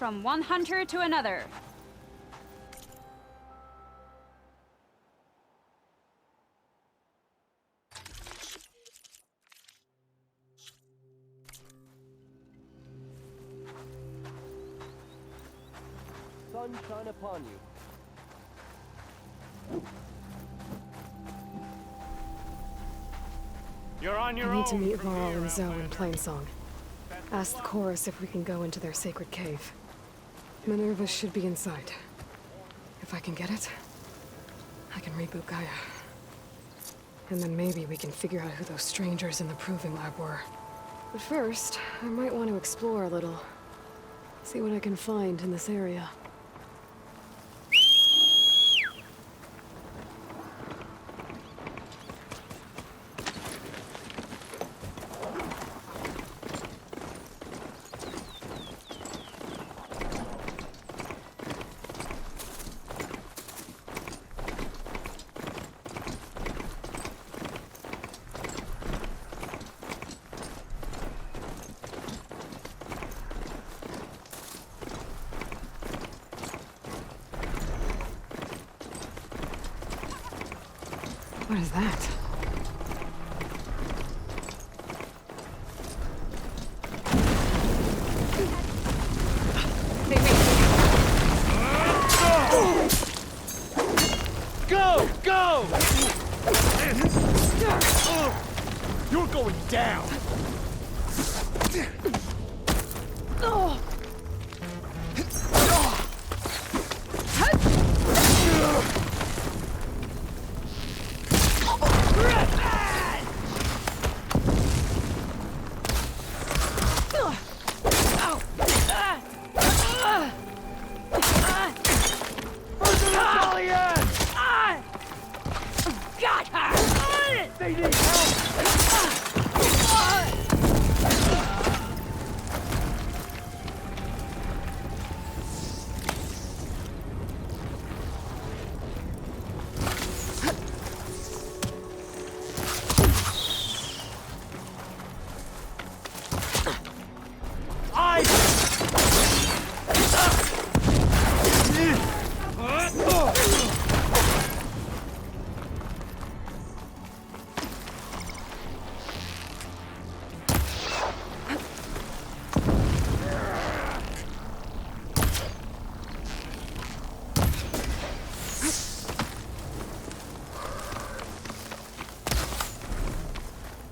from one hunter to another. Sun shine upon you. You're on your own. I need to meet from Varl here, and Zoe in Outlander. Plainsong. Ask the chorus if we can go into their sacred cave. Minerva should be inside. If I can get it, I can reboot Gaia. And then maybe we can figure out who those strangers in the proving lab were. But first, I might want to explore a little. See what I can find in this area. What is that? Go! Go! You're going down! Got her! They need help!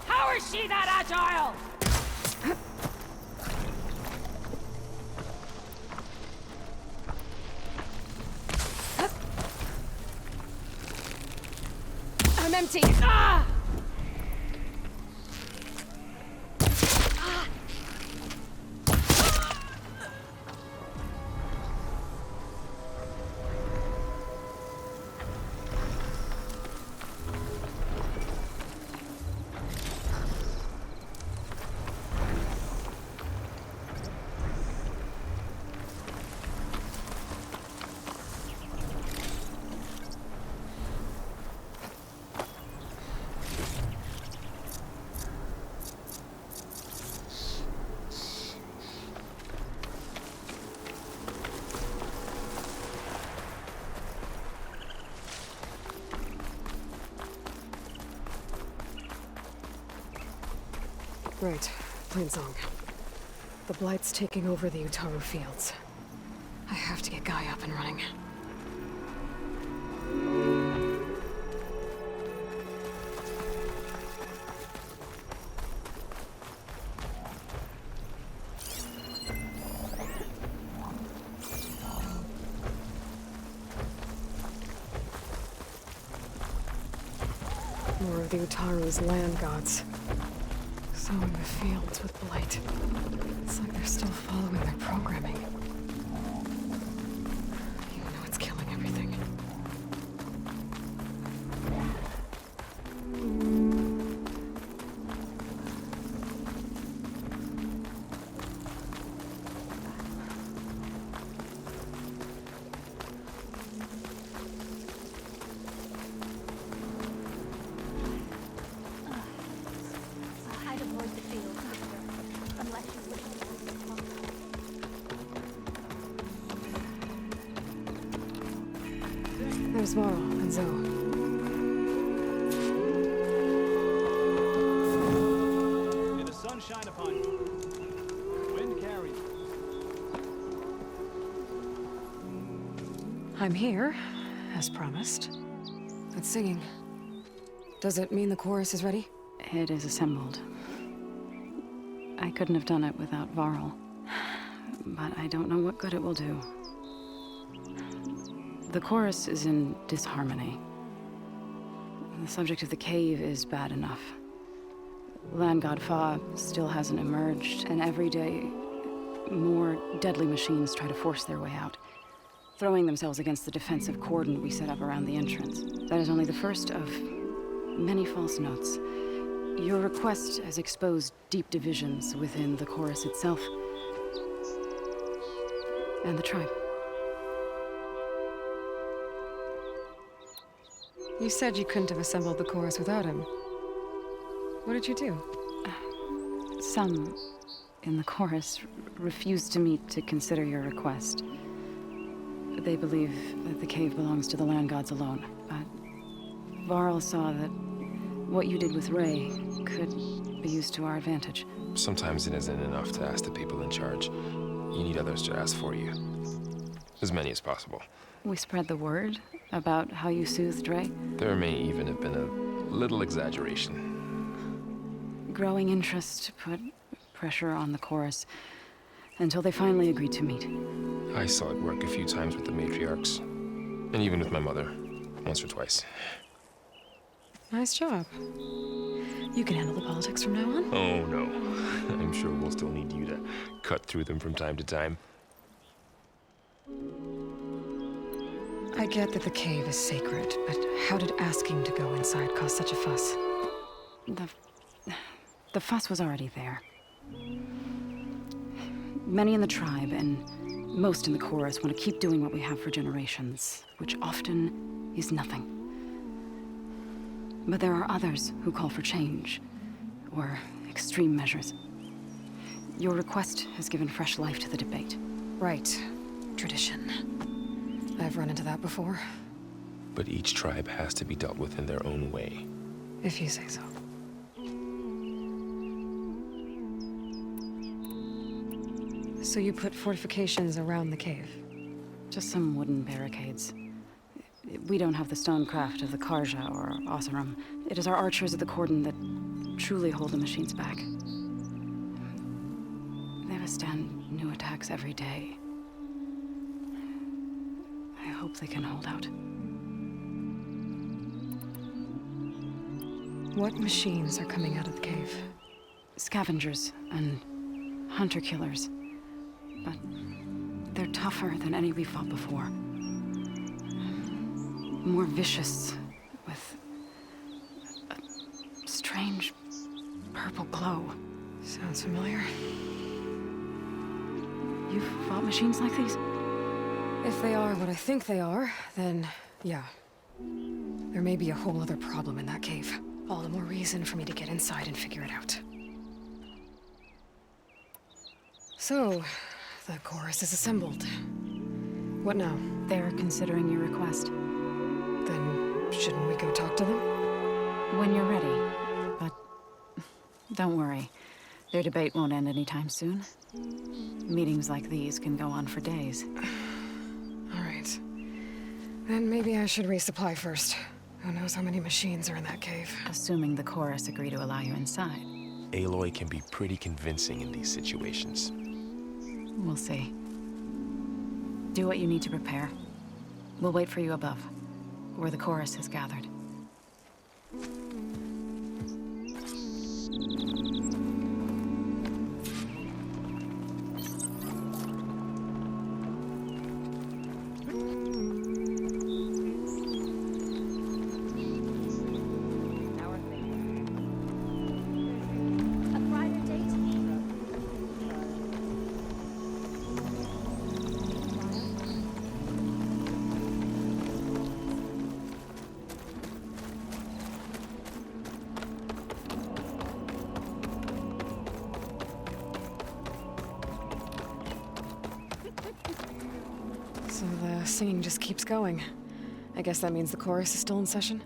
How is she that agile? I'm empty! Ah! Right, Plainsong. The Blight's taking over the Utaru fields. I have to get Gaia up and running. More of the Utaru's land gods. Sowing the fields with blight. It's like they're still following their programming. Even though it's killing everything. I'd avoid the field, mister, unless you wish to. There's Varl and Zoe. May the sun shine upon you. Wind carries. I'm here, as promised. That's singing. Does it mean the chorus is ready? It is assembled. I couldn't have done it without Varl. But I don't know what good it will do. The chorus is in disharmony. The subject of the cave is bad enough. Land God Fa still hasn't emerged, and every day, more deadly machines try to force their way out, throwing themselves against the defensive cordon we set up around the entrance. That is only the first of many false notes. Your request has exposed deep divisions within the chorus itself and the tribe. You said you couldn't have assembled the chorus without him. What did you do? Some in the chorus refused to meet to consider your request. They believe that the cave belongs to the land gods alone, but Varl saw that what you did with Ray could be used to our advantage. Sometimes it isn't enough to ask the people in charge. You need others to ask for you. As many as possible. We spread the word about how you soothed Ray. There may even have been a little exaggeration. Growing interest put pressure on the chorus until they finally agreed to meet. I saw it work a few times with the matriarchs. And even with my mother. Once or twice. Nice job. You can handle the politics from now on? Oh, no. I'm sure we'll still need you to cut through them from time to time. I get that the cave is sacred, but how did asking to go inside cause such a fuss? The fuss was already there. Many in the tribe, and most in the chorus, want to keep doing what we have for generations, which often is nothing. But there are others who call for change, or extreme measures. Your request has given fresh life to the debate. Right. Tradition. I've run into that before. But each tribe has to be dealt with in their own way. If you say so. So you put fortifications around the cave? Just some wooden barricades. We don't have the stonecraft of the Karja or Oseram. It is our archers at the cordon that truly hold the machines back. They withstand new attacks every day. I hope they can hold out. What machines are coming out of the cave? Scavengers and hunter-killers. But they're tougher than any we fought before. More vicious, with a strange purple glow. Sounds familiar. You've fought machines like these? If they are what I think they are, then yeah. There may be a whole other problem in that cave. All the more reason for me to get inside and figure it out. So, the chorus is assembled. What now? They're considering your request. Then shouldn't we go talk to them? When you're ready. But don't worry. Their debate won't end anytime soon. Meetings like these can go on for days. All right. Then maybe I should resupply first. Who knows how many machines are in that cave? Assuming the chorus agree to allow you inside. Aloy can be pretty convincing in these situations. We'll see. Do what you need to prepare. We'll wait for you above, where the chorus has gathered. A private date? So the singing just keeps going. I guess that means the chorus is still in session?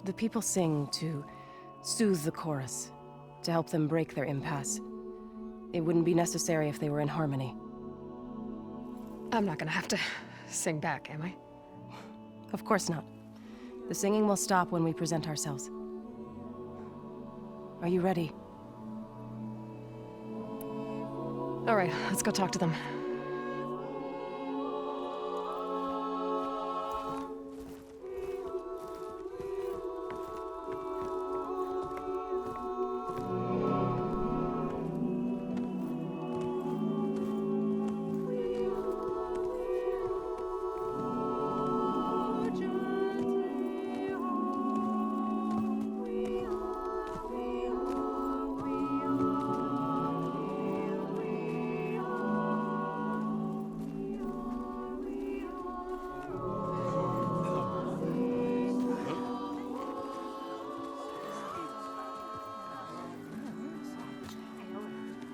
The people sing to soothe the chorus, to help them break their impasse. It wouldn't be necessary if they were in harmony. I'm not gonna have to sing back, am I? Of course not. The singing will stop when we present ourselves. Are you ready? All right, let's go talk to them.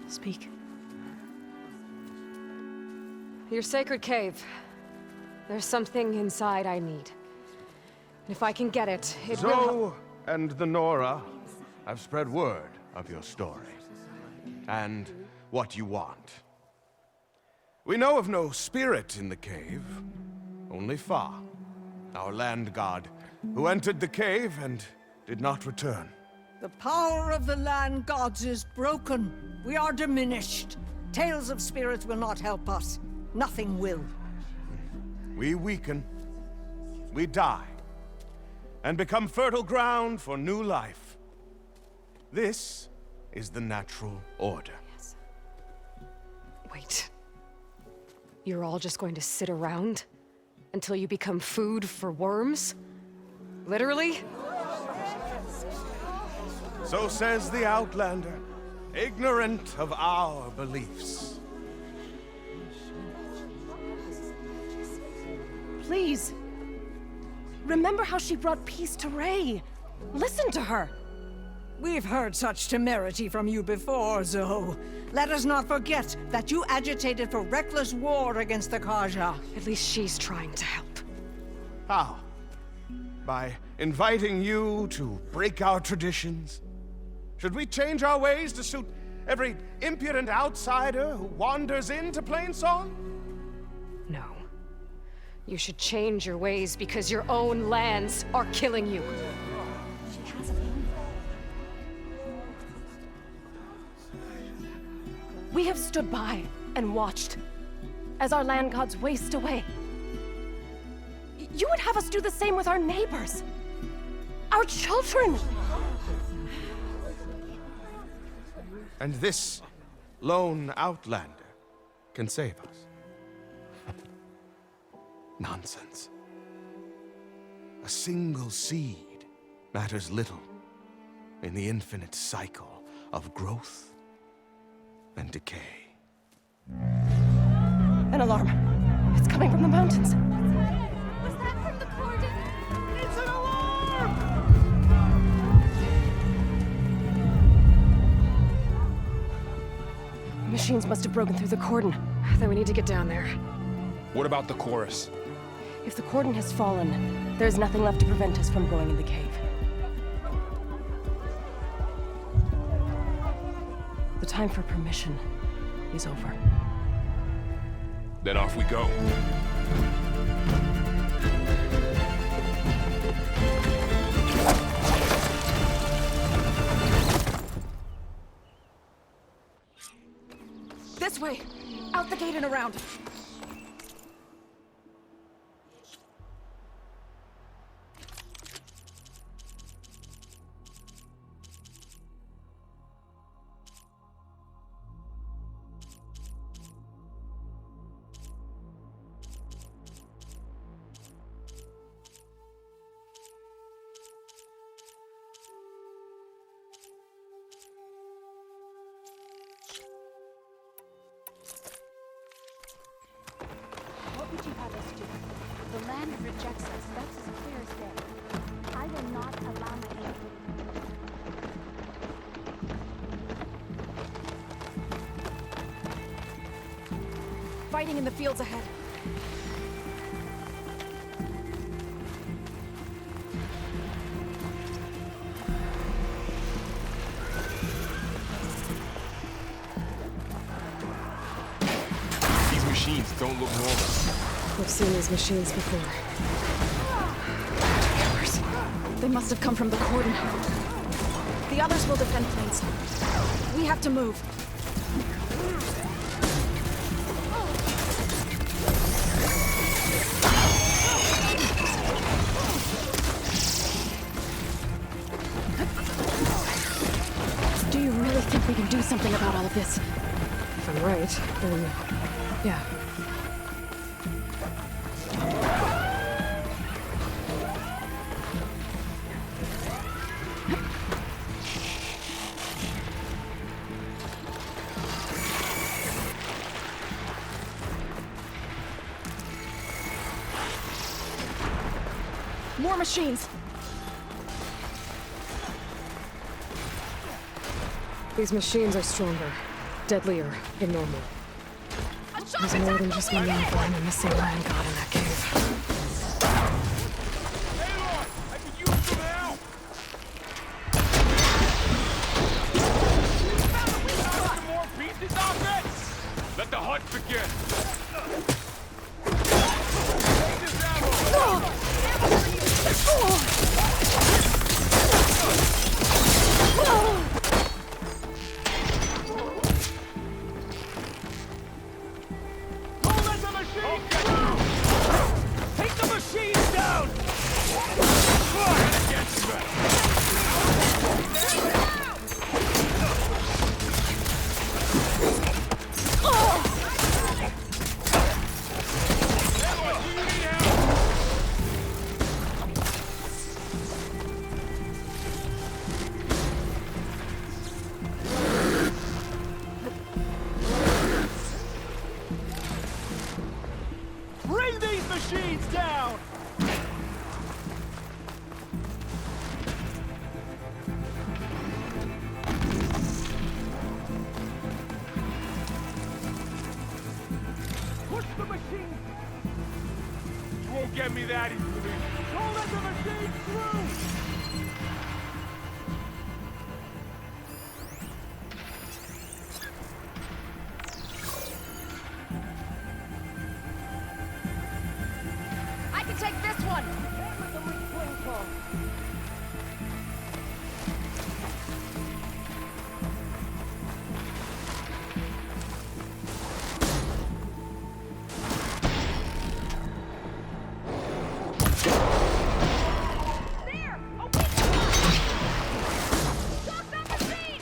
Speak. Your sacred cave. There's something inside I need. And if I can get it, it will help. Zoe and the Nora have spread word of your story. And what you want. We know of no spirit in the cave. Only Fa, our land god, who entered the cave and did not return. The power of the land gods is broken. We are diminished. Tales of spirits will not help us. Nothing will. We weaken. We die. And become fertile ground for new life. This is the natural order. Wait. You're all just going to sit around until you become food for worms? Literally? So says the Outlander, ignorant of our beliefs. Please. Remember how she brought peace to Ray. Listen to her. We've heard such temerity from you before, Zoe. Let us not forget that you agitated for reckless war against the Kaja. At least she's trying to help. How? By inviting you to break our traditions? Should we change our ways to suit every impudent outsider who wanders into Plainsong? No. You should change your ways because your own lands are killing you. She has a phone. We have stood by and watched as our land gods waste away. You would have us do the same with our neighbors, our children. And this lone outlander can save us. Nonsense. A single seed matters little in the infinite cycle of growth and decay. An alarm. It's coming from the mountains. Was that from the cordon? It's an alarm! Machines must have broken through the cordon. Then we need to get down there. What about the chorus? If the cordon has fallen, there's nothing left to prevent us from going in the cave. The time for permission is over. Then off we go. This way! Out the gate and around! What would you have us do? The land rejects us. That's as clear as day. I will not allow my people. Fighting in the fields ahead. don't look normal. We've seen these machines before. Cameras. They must have come from the cordon. The others will defend planes. We have to move. Do you really think we can do something about all of this? If I'm right, then yeah. More machines! These machines are stronger, deadlier than normal. There's more than just one man behind the missing land god in that cave. Aloy! I could use some help! Some more pieces of it! Let the hunt begin! Take this ammo! Don't let the machine down! Take the machines down! Against them! Aloy, do you need help? Bring these machines down! Push the machine! You won't get me that easily. Don't let the machines through! I can take this one! There! A weak spot! Stop that machine!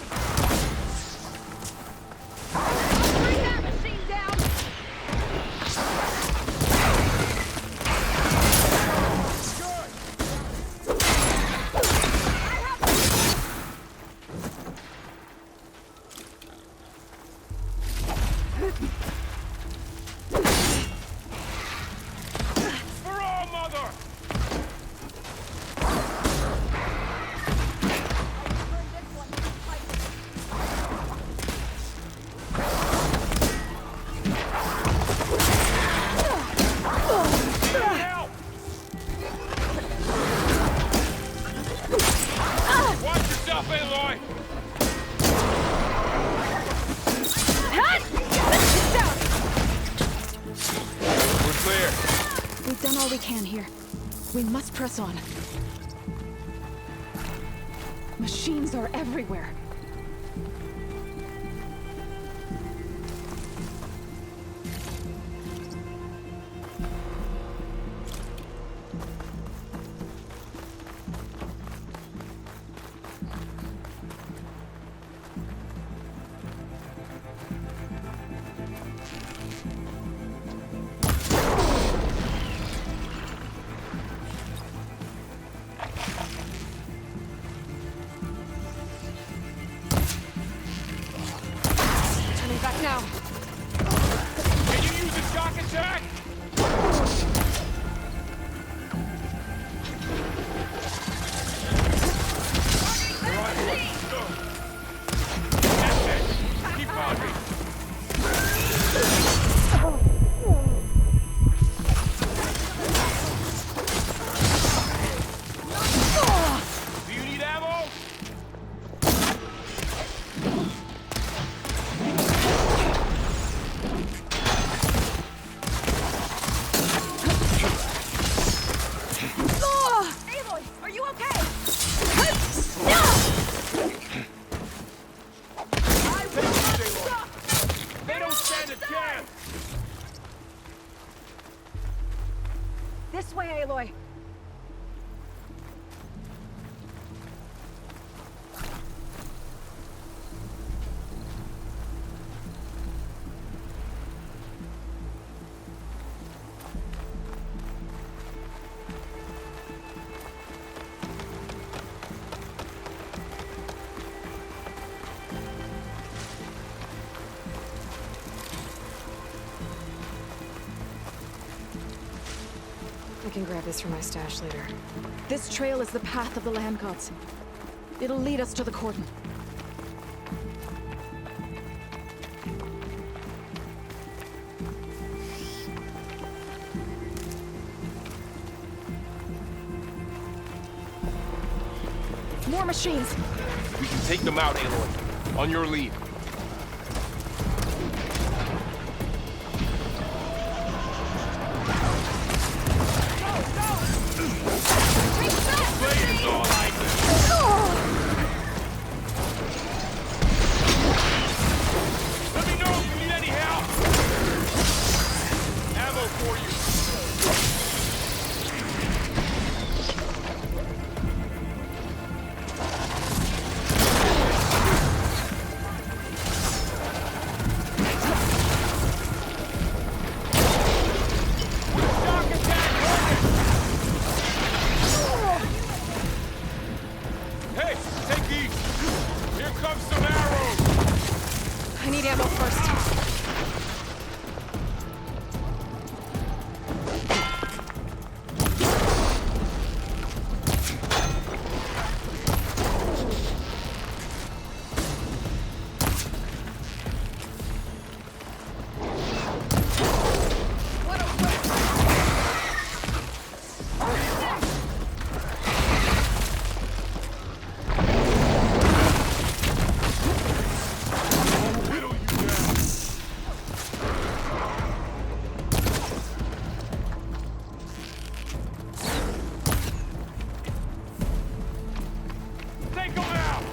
Bring that machine down! For all, mother! Help! Watch yourself, Aloy! We're clear. We've done all we can here. We must press on. Machines are everywhere. can grab this from my stash later. This trail is the path of the land gods. It'll lead us to the cordon. More machines! We can take them out, Aloy. On your lead. Let me know if you need any help! Ammo for you! Hey, take these! Here comes some arrows! I need ammo first. Take them out!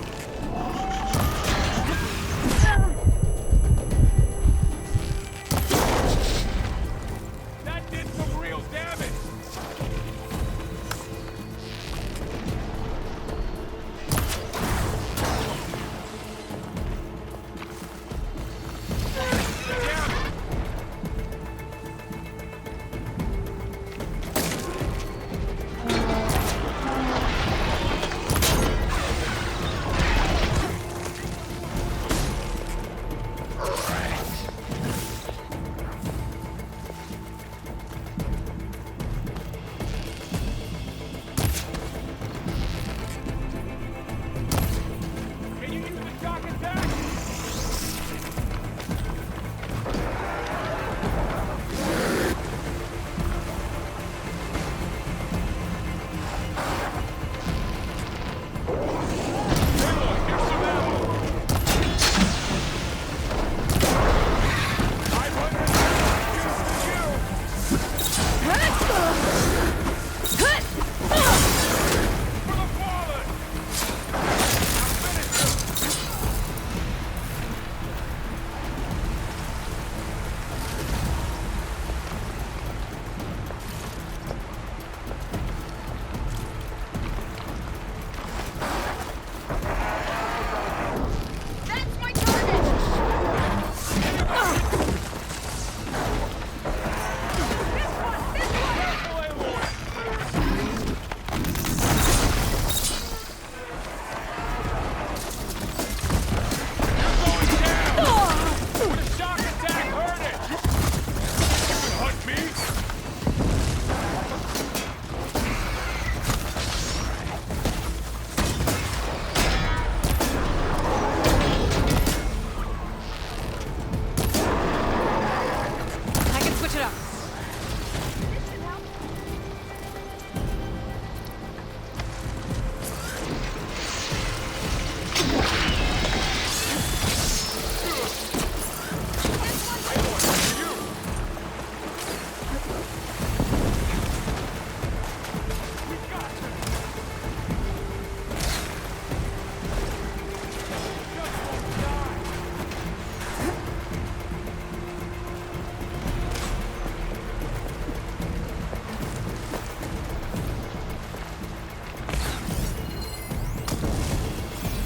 That did some real damage! Can you use the shock attack? That's my target! Shock attack hurt it! Hunt me? I can switch it up.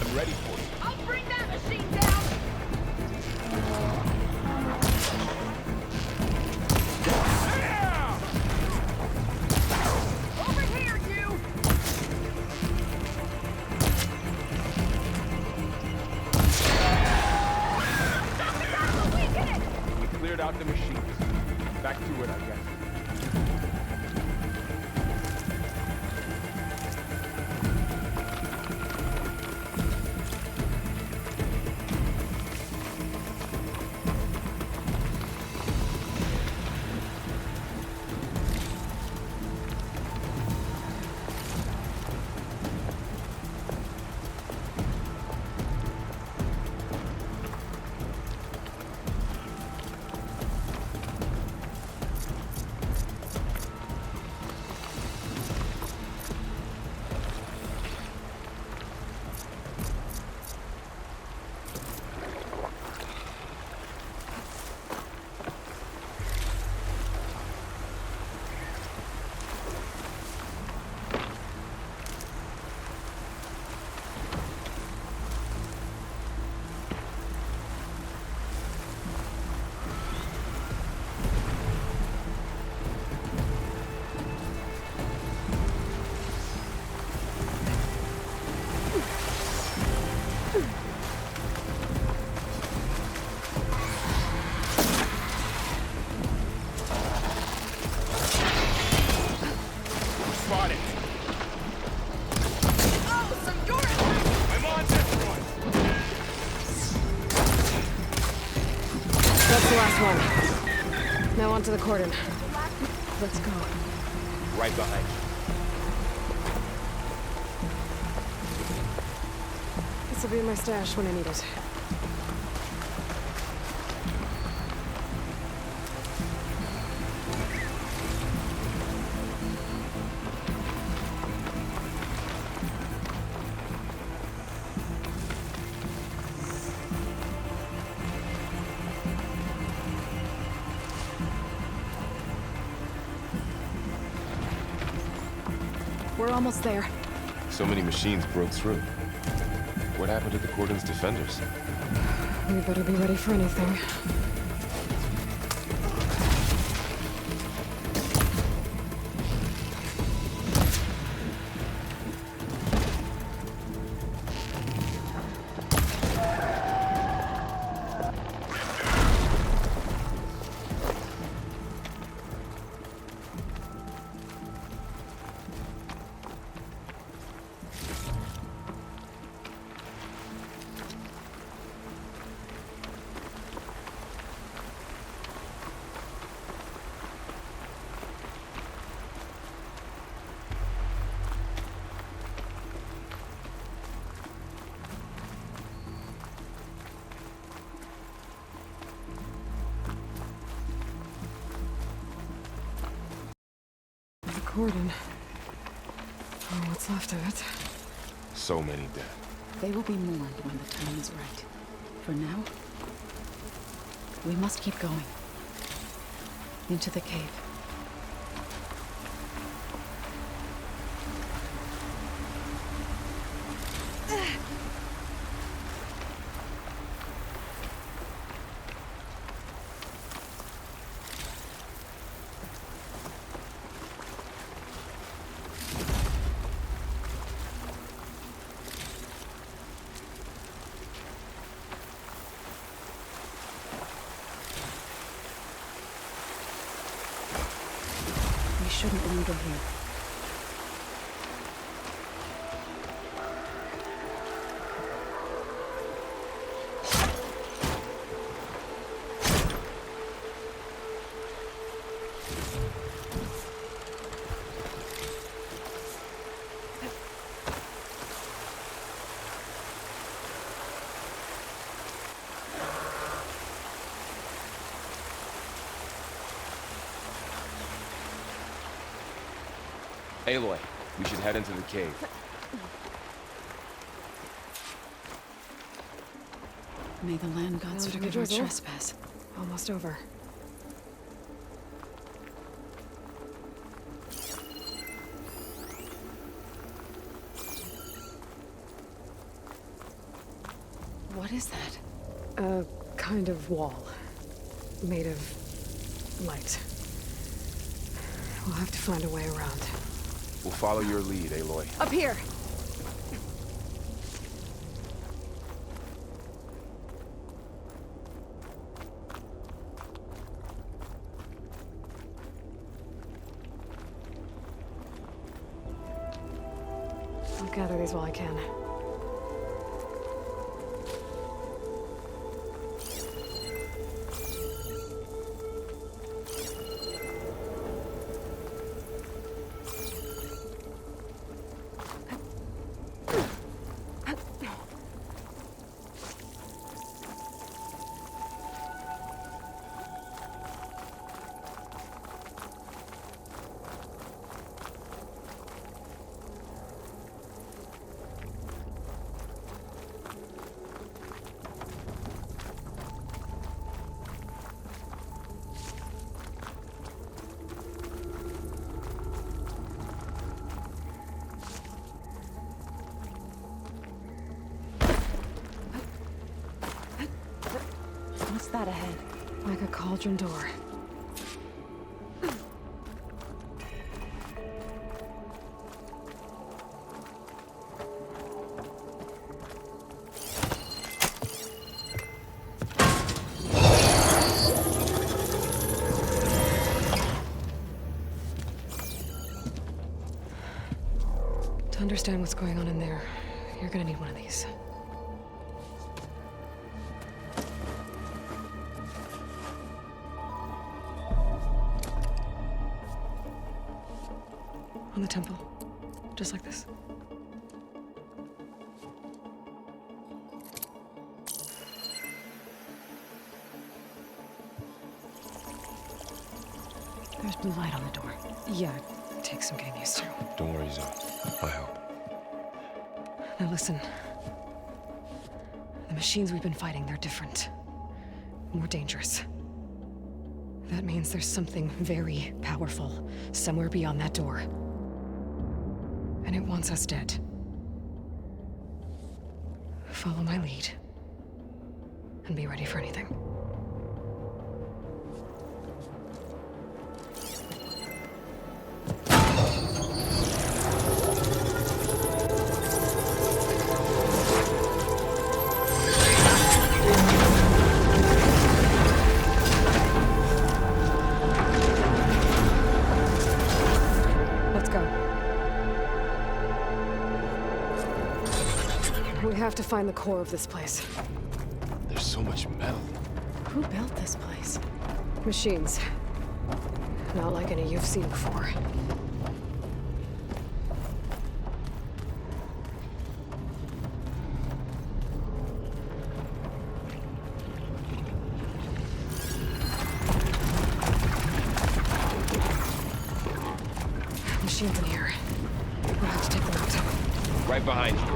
I'm ready for you. I'll bring that machine down! Over here, you! We cleared out the machines. Back to it, I guess. last one. Now onto the cordon. Let's go. Right behind you. This will be in my stash when I need it. We're almost there. So many machines broke through. What happened to the cordon's defenders? We better be ready for anything. Cordon. Oh, what's left of it? So many dead. They will be mourned when the time is right. For now, we must keep going. Into the cave. We shouldn't linger here. Aloy, we should head into the cave. May the land gods Sounds forgive our drizzle. trespass. Almost over. What is that? A kind of wall. Made of light. We'll have to find a way around. We'll follow your lead, Aloy. Up here! I'll gather these while I can. What's that ahead? Like a cauldron door. To understand what's going on in there, you're gonna need one of these. the temple. Just like this. There's blue light on the door. Yeah, it takes some getting used to. Don't worry, Zoe. I'll help. Now listen. The machines we've been fighting, they're different. More dangerous. That means there's something very powerful somewhere beyond that door. And it wants us dead. Follow my lead. And be ready for anything. We have to find the core of this place. There's so much metal. Who built this place? Machines. Not like any you've seen before. Machines in here. We'll have to take them out. Right behind you.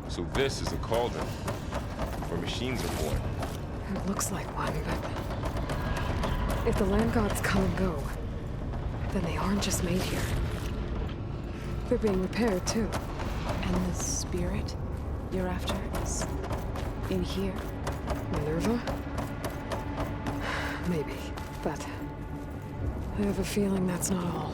So this is a cauldron where machines are born. It looks like one, but if the land gods come and go, then they aren't just made here. They're being repaired, too. And the spirit you're after is in here? Minerva? Maybe, but I have a feeling that's not all.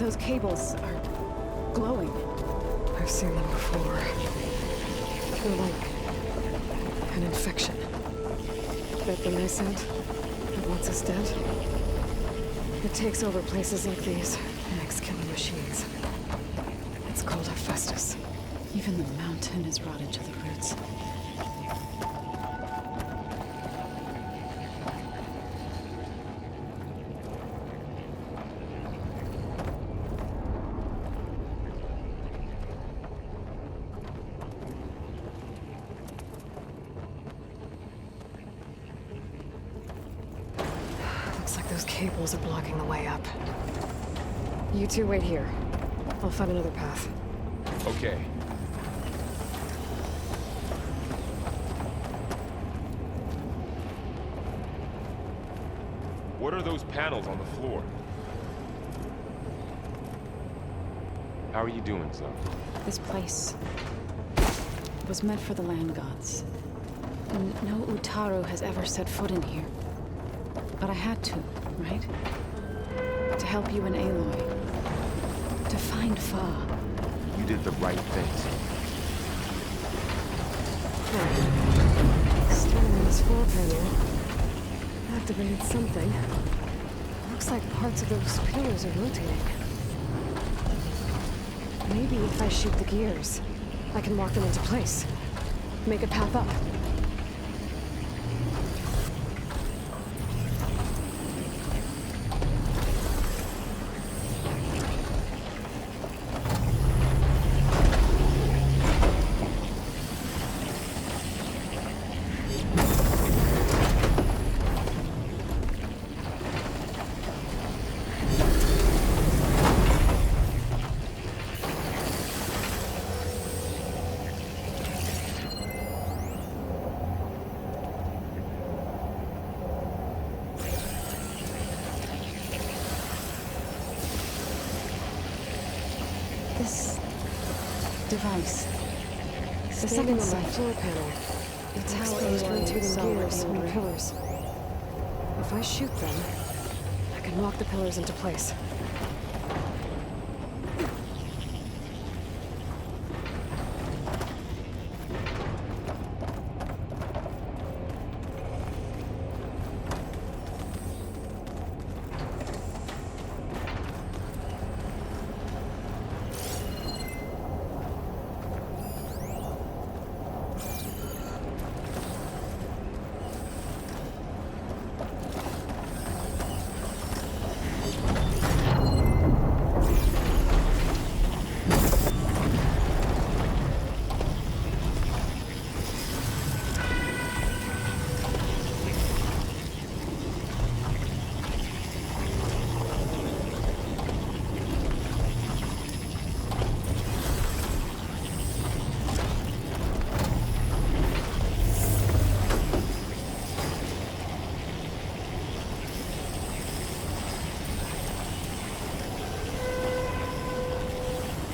Those cables are glowing. I've seen them before. They're like an infection. That thing I sent, that once is dead, it takes over places like these and makes killing machines. It's called Hephaestus. Even the mountain is rotted to the roots. Looks like those cables are blocking the way up. You two wait here. I'll find another path. Okay. What are those panels on the floor? How are you doing, so? This place was meant for the land gods. And no Utaru has ever set foot in here. But I had to, right? To help you and Aloy. To find Fa. You did the right thing. Standing on this floor panel. Activated something. Looks like parts of those pillars are rotating. Maybe if I shoot the gears, I can lock them into place. Make a path up. This device. The Standing second on that sight. floor panel. It's how Exposed Aloy rotating saw gears and Aloy. pillars. If I shoot them, I can lock the pillars into place.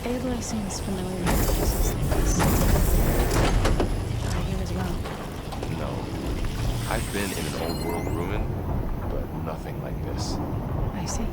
Aloy seems familiar with places like this. Are you as well? No. I've been in an old world ruin, but nothing like this. I see.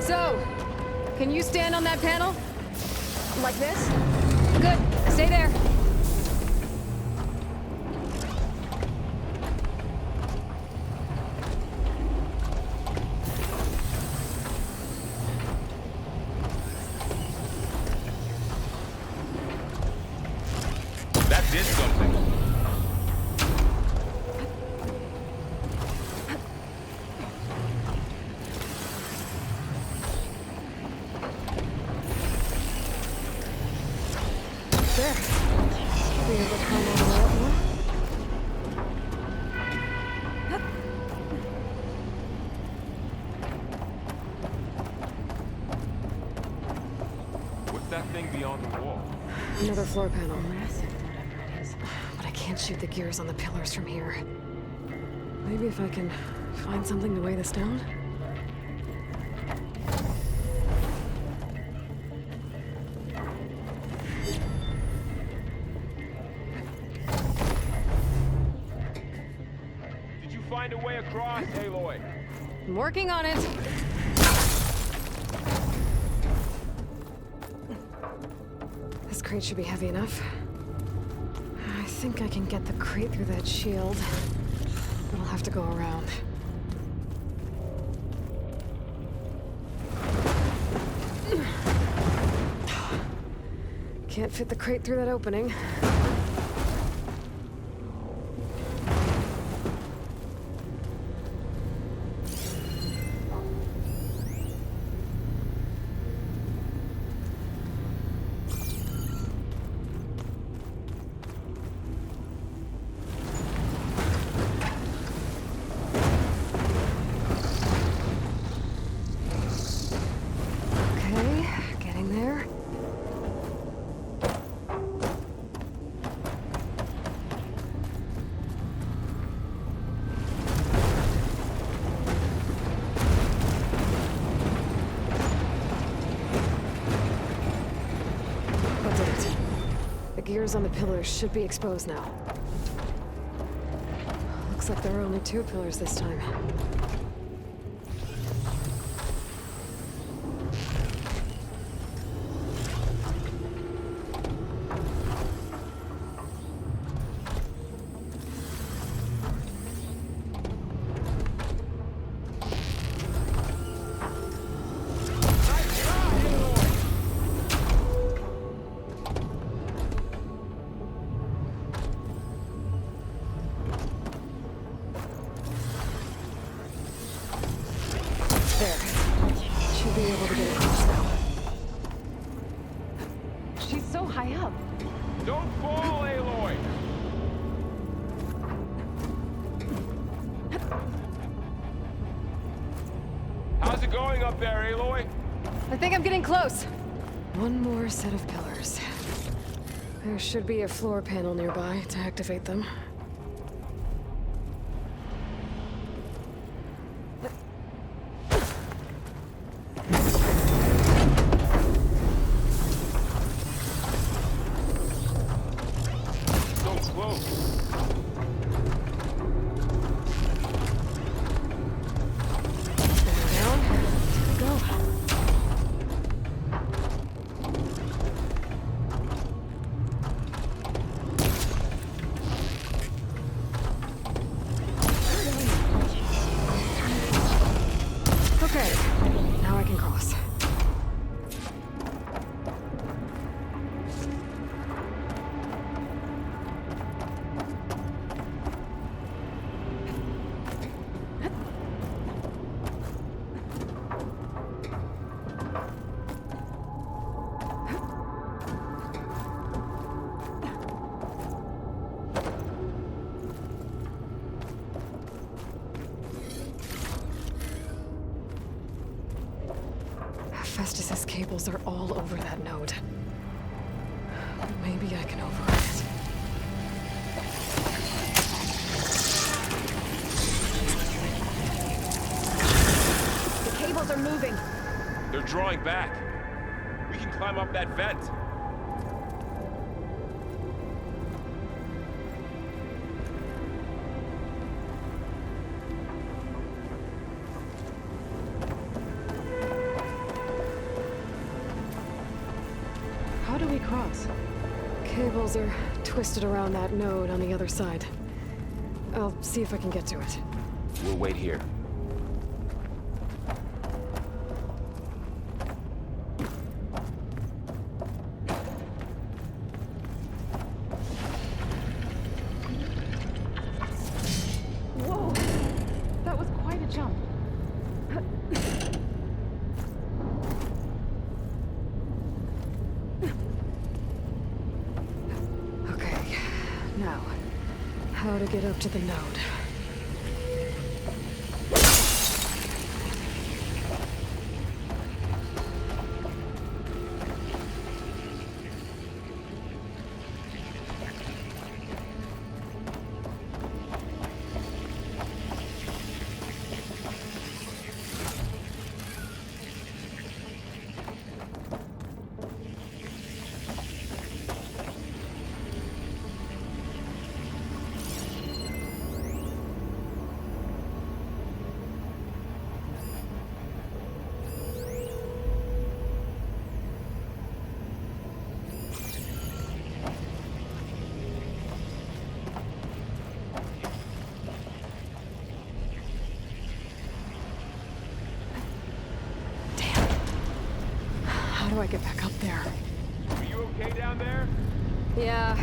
So, can you stand on that panel? Like this? Good. Stay there. That did something. There. Should be able to climb all the way up more. What's that thing beyond the wall? Another floor panel. Massive, whatever it is. But I can't shoot the gears on the pillars from here. Maybe if I can find something to weigh this down? Did you find a way across, Aloy? I'm working on it. This crate should be heavy enough. I think I can get the crate through that shield, but I'll have to go around. Can't fit the crate through that opening. Okay, getting there. That did it. The gears on the pillars should be exposed now. Looks like there are only 2 pillars this time. There. Should be able to get across now. She's so high up. Don't fall, Aloy! How's it going up there, Aloy? I think I'm getting close. One more set of pillars. There should be a floor panel nearby to activate them. So close. Down. Go. Okay, now I can cross. Festus's cables are all over that node. Maybe I can override it. The cables are moving. They're drawing back. We can climb up that vent. do we cross? Cables are twisted around that node on the other side. I'll see if I can get to it. We'll wait here. Whoa! That was quite a jump. Okay, now, how to get up to the node. How do I get back up there? Are you okay down there? Yeah.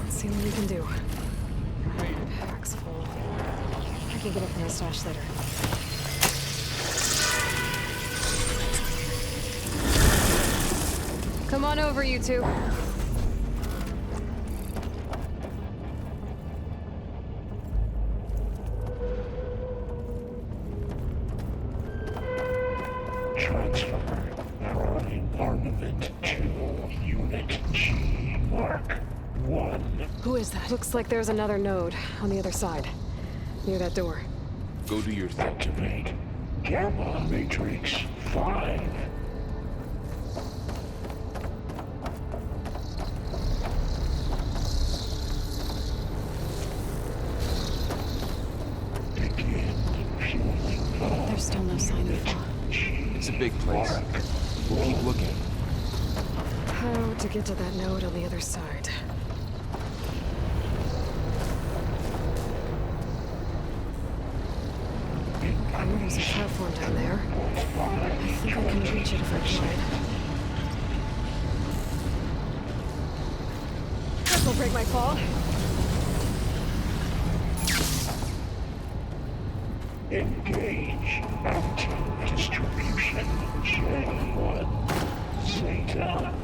See what we can do. Pack's full. I can get up in my stash later. Come on over, you two. Transfer prime armament to Unit G Mark 1. Who is that? Looks like there's another node on the other side, near that door. Go do your thing. Activate Gamma Matrix 5. Begin fueling. There's still no sign of it. It's a big place. We'll keep looking. How to get to that node on the other side? There's a platform down there. I think I can reach it if I tried. This will break my fall. Engage. Active distribution. J1. Zeta.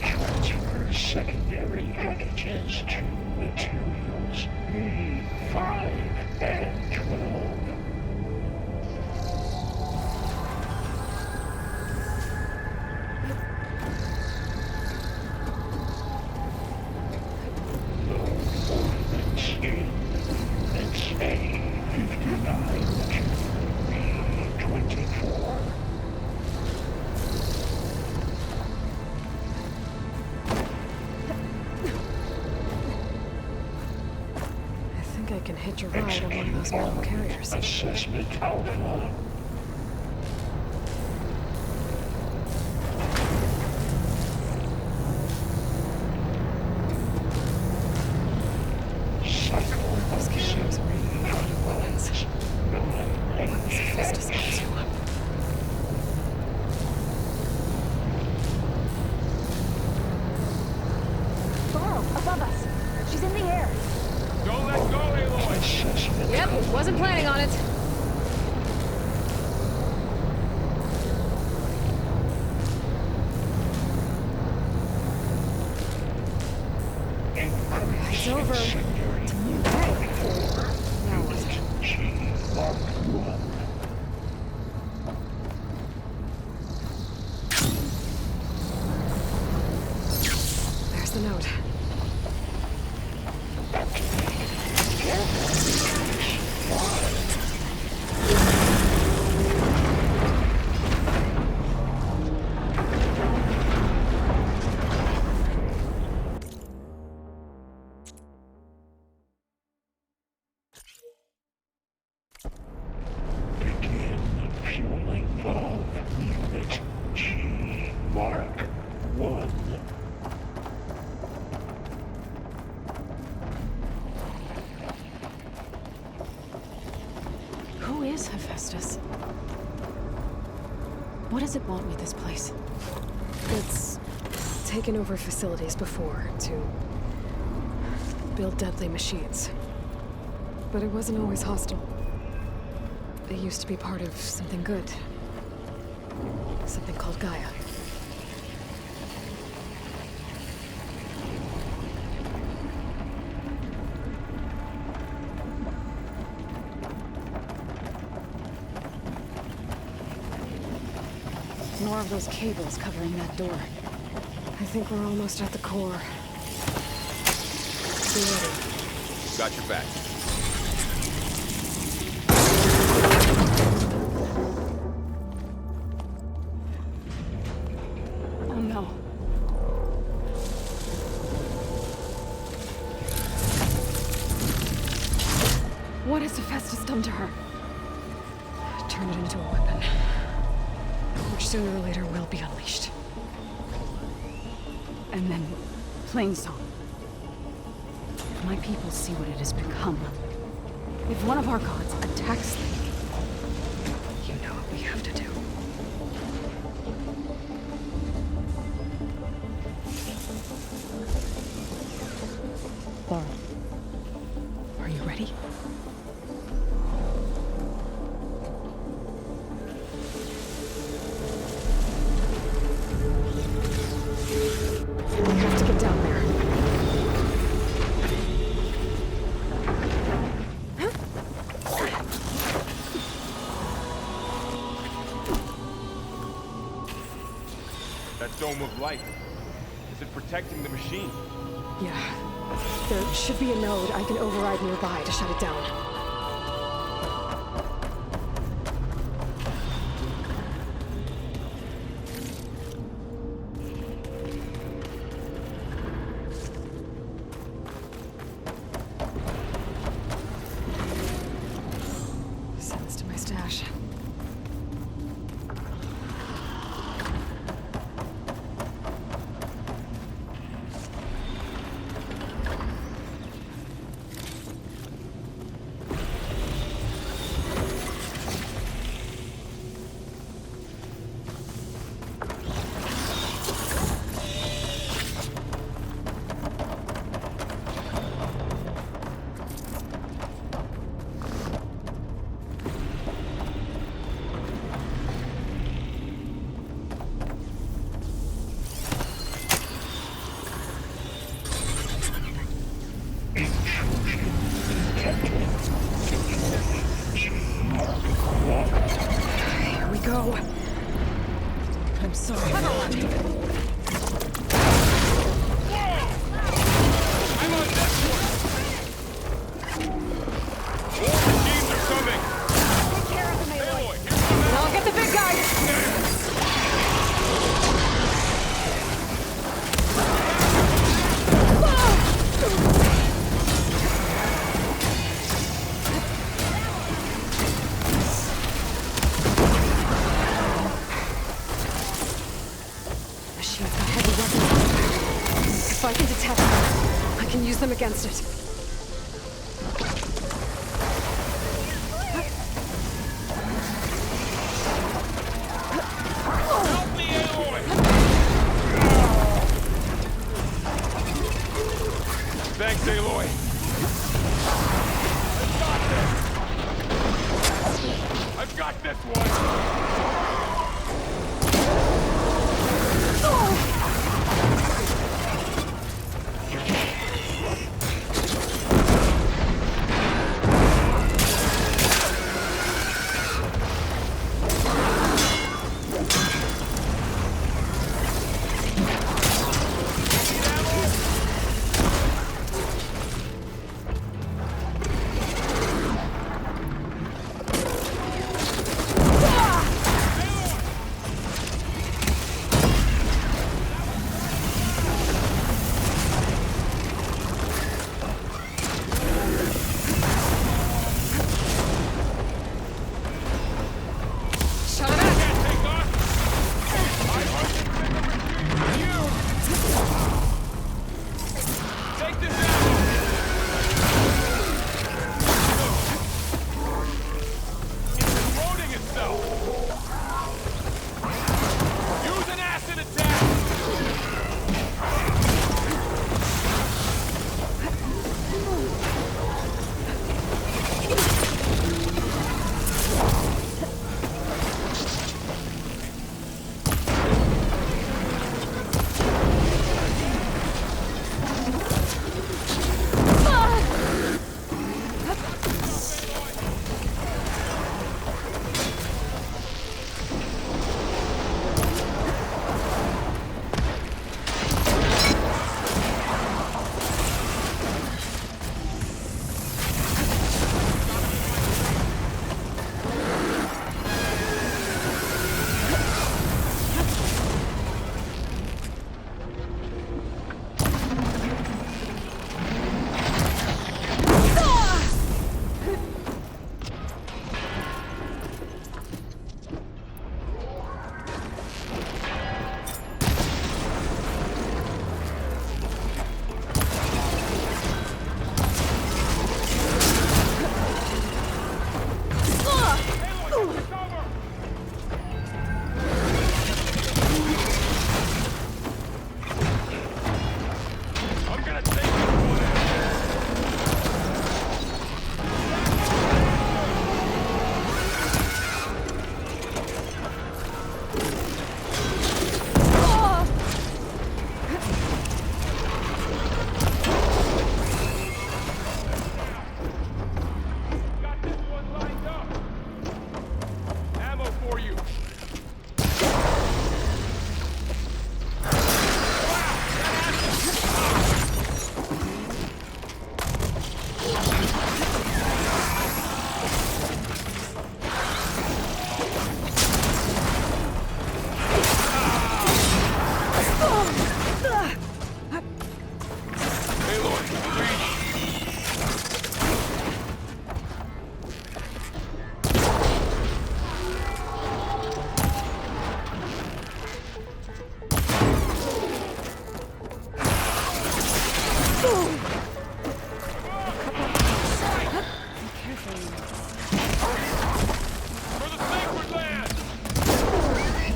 Transfer secondary packages to materials B5 and 12. I can hitch a ride on one of those metal carriers. Assessment Alpha. Those carriers are really good weapons. Weapons fast to size you up. Laurel, above us. She's in the air. Don't let go, Aloy! Yep, wasn't planning on it. It's over. Hey. Now what? There's the note. Begin fueling valve unit G Mark 1. Who is Hephaestus? What does it want with this place? It's taken over facilities before to build deadly machines. But it wasn't always hostile. It used to be part of something good. Something called Gaia. More of those cables covering that door. I think we're almost at the core. Be ready. Got your back. Oh no. What has Hephaestus done to her? Turn it into a weapon. Which sooner or later will be unleashed. And then, Plainsong. If my people see what it has become, if one of our gods attacks them, You know what we have to do. Laura, Are you ready? We have to get down there. That dome of light. Is it protecting the machine? Yeah. There should be a node I can override nearby to shut it down. Send this to my stash. go. I'm sorry. I'm on this one! Teams are coming! Take care of him, Aloy. I'll get the big guy! Machine's got heavy weapons. If I can detect them, I can use them against it. Help me, Aloy! Thanks, Aloy. I've got this one!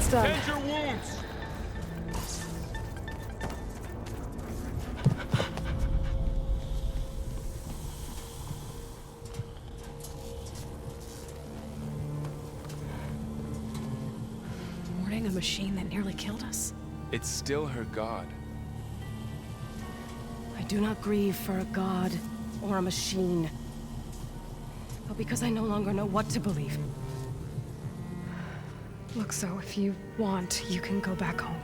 done. Tend your wounds. Mourning a machine that nearly killed us? It's still her god. I do not grieve for a god or a machine, but because I no longer know what to believe. Look, so if you want, you can go back home.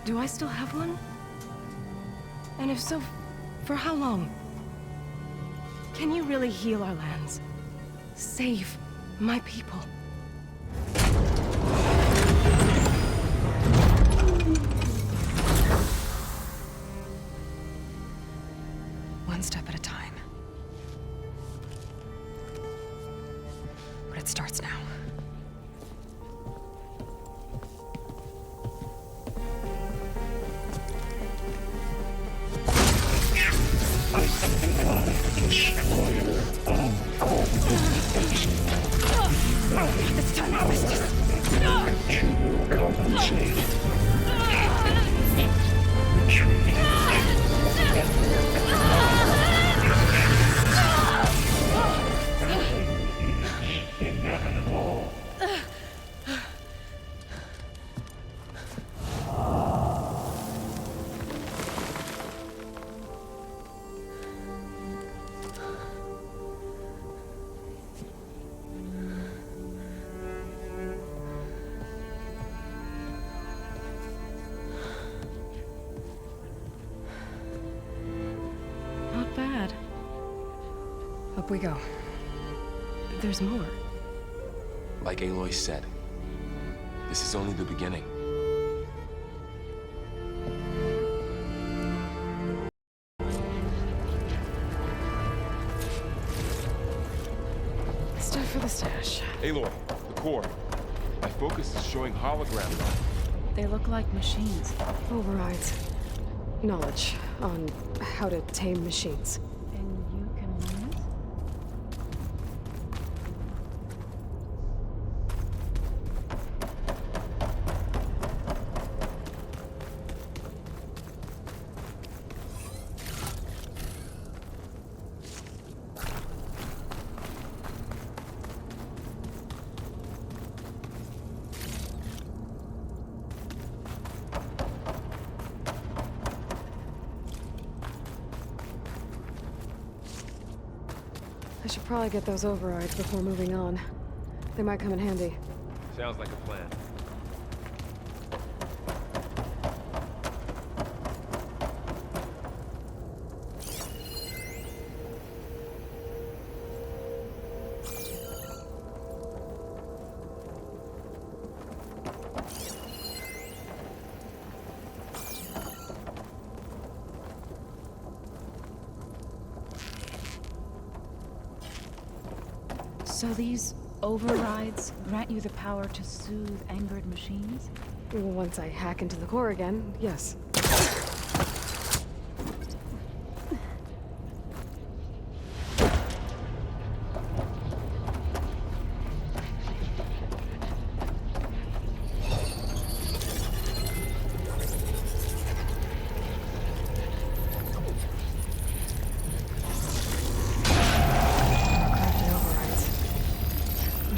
Do I still have one? And if so, for how long? Can you really heal our lands? Save my people? One step at a time. But it starts now. Destroyer of cultivation. It's time to business. You will compensate. Retreat. Inevitable. Not bad. Up we go. There's more. Like Aloy said, this is only the beginning. Stuff for the stash. Aloy, the core. My focus is showing hologram life. They look like machines. Overrides. Knowledge on how to tame machines. And you can learn it? I should probably get those overrides before moving on. They might come in handy. Sounds like a plan. So these overrides grant you the power to soothe angered machines? Once I hack into the core again, yes.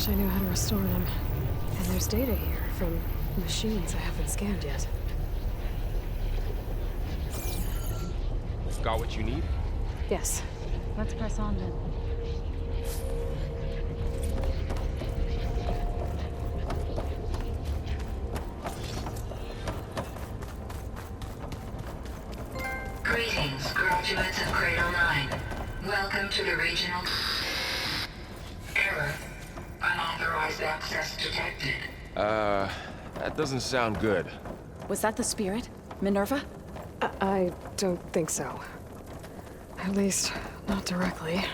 I knew how to restore them. And there's data here from machines I haven't scanned yet. Got what you need? Yes. Let's press on then. Greetings, graduates of Cradle 9. Welcome to the regional... Error. Unauthorized access detected. That doesn't sound good. Was that the spirit? Minerva? I don't think so. At least, not directly.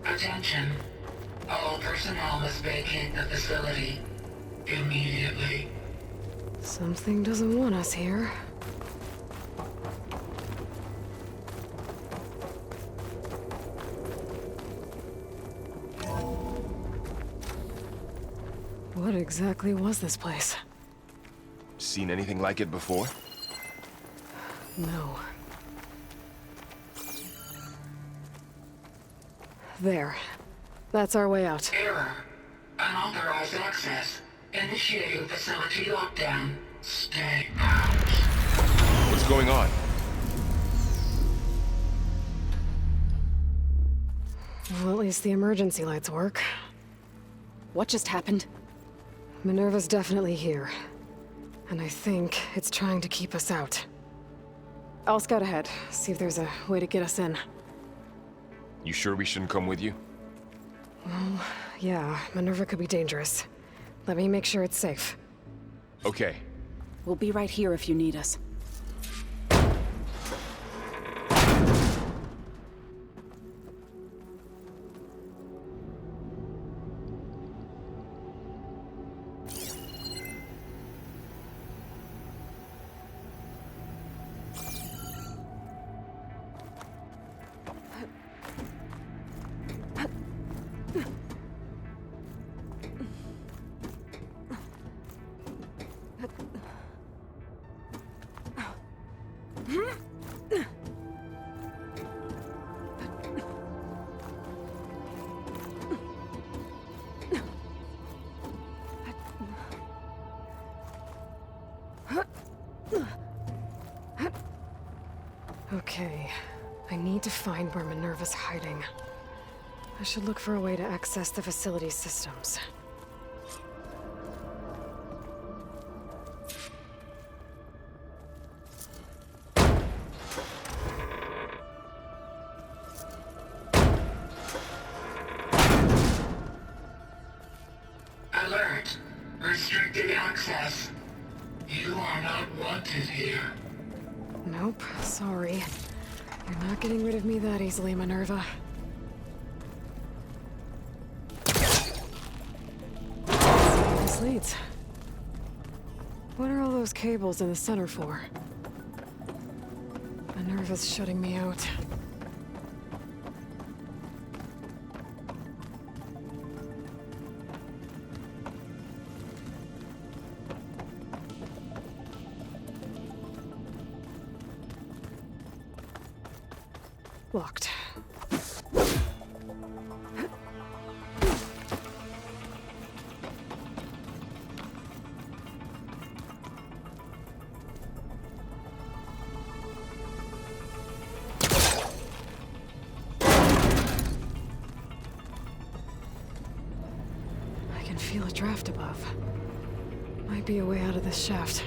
Attention. All personnel must vacate the facility immediately. Something doesn't want us here. What exactly was this place? Seen anything like it before? No. There. That's our way out. Error. Unauthorized access. Initiating facility lockdown. Stay out. What's going on? Well, at least the emergency lights work. What just happened? Minerva's definitely here. And I think it's trying to keep us out. I'll scout ahead, see if there's a way to get us in. You sure we shouldn't come with you? Well, yeah, Minerva could be dangerous. Let me make sure it's safe. Okay. We'll be right here if you need us. Okay, I need to find where Minerva's hiding. I should look for a way to access the facility's systems. Alert. Restricted access. You are not wanted here. Nope, sorry. You're not getting rid of me that easily, Minerva. This leads. What are all those cables in the center for? Minerva's shutting me out. Locked. I can feel a draft above. Might be a way out of this shaft.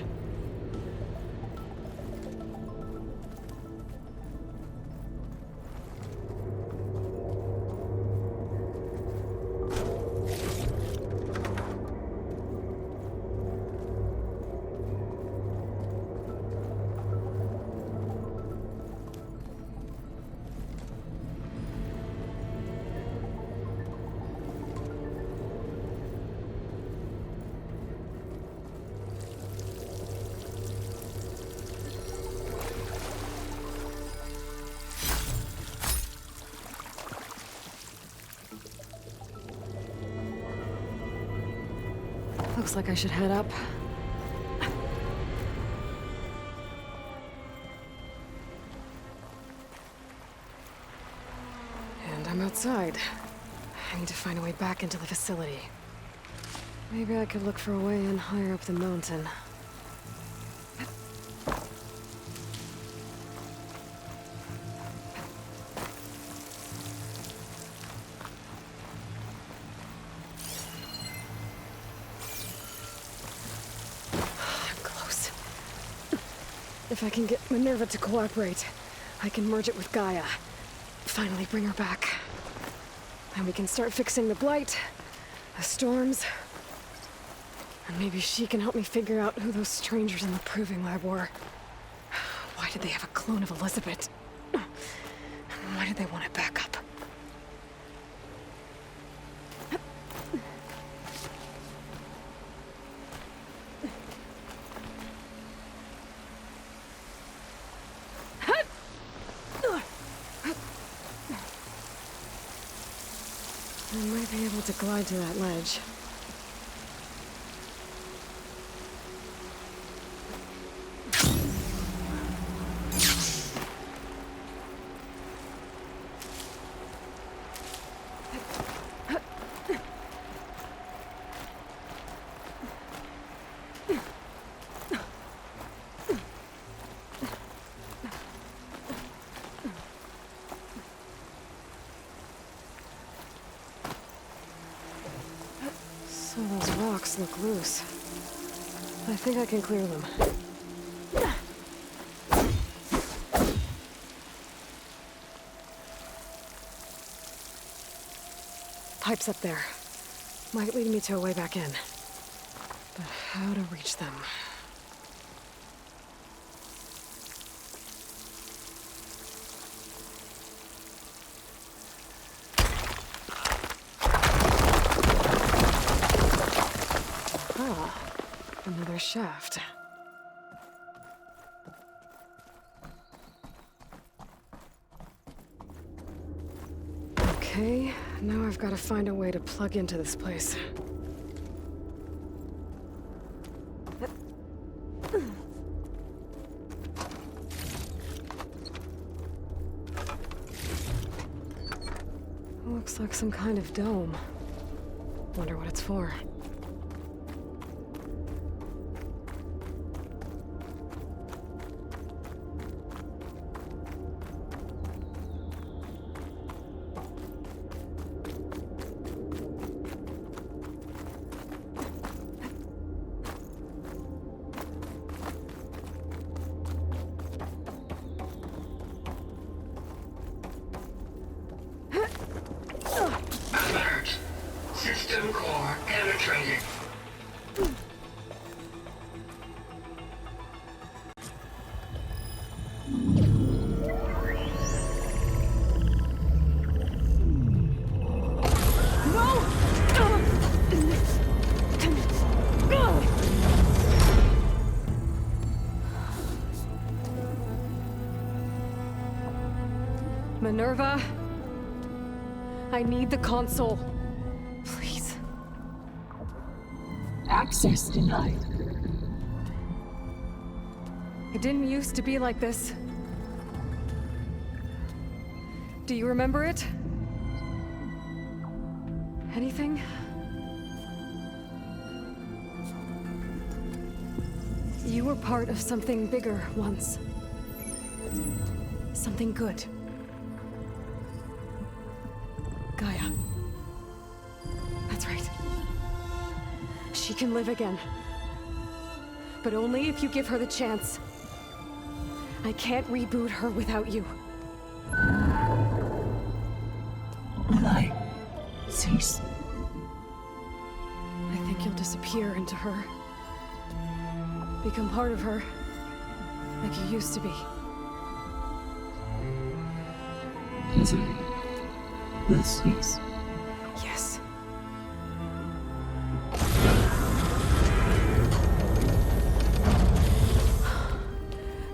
Looks like I should head up. And I'm outside. I need to find a way back into the facility. Maybe I could look for a way in higher up the mountain. If I can get Minerva to cooperate, I can merge it with Gaia. Finally bring her back. And we can start fixing the blight, the storms, and maybe she can help me figure out who those strangers in the proving lab were. Why did they have a clone of Elizabeth? And why did they want it back up? I might be able to glide to that ledge. Some of those rocks look loose. I think I can clear them. Pipes up there. Might lead me to a way back in. But how to reach them? Ah, another shaft. Okay, now I've got to find a way to plug into this place. Looks like some kind of dome. Wonder what it's for. Alert. System core penetrated. Minerva? I need the console. Please. Access denied. It didn't used to be like this. Do you remember it? Anything? You were part of something bigger once. Something good. Gaia. That's right. She can live again. But only if you give her the chance. I can't reboot her without you. Light. Cease. I think you'll disappear into her. Become part of her. Like you used to be. Misery. Will cease. Yes.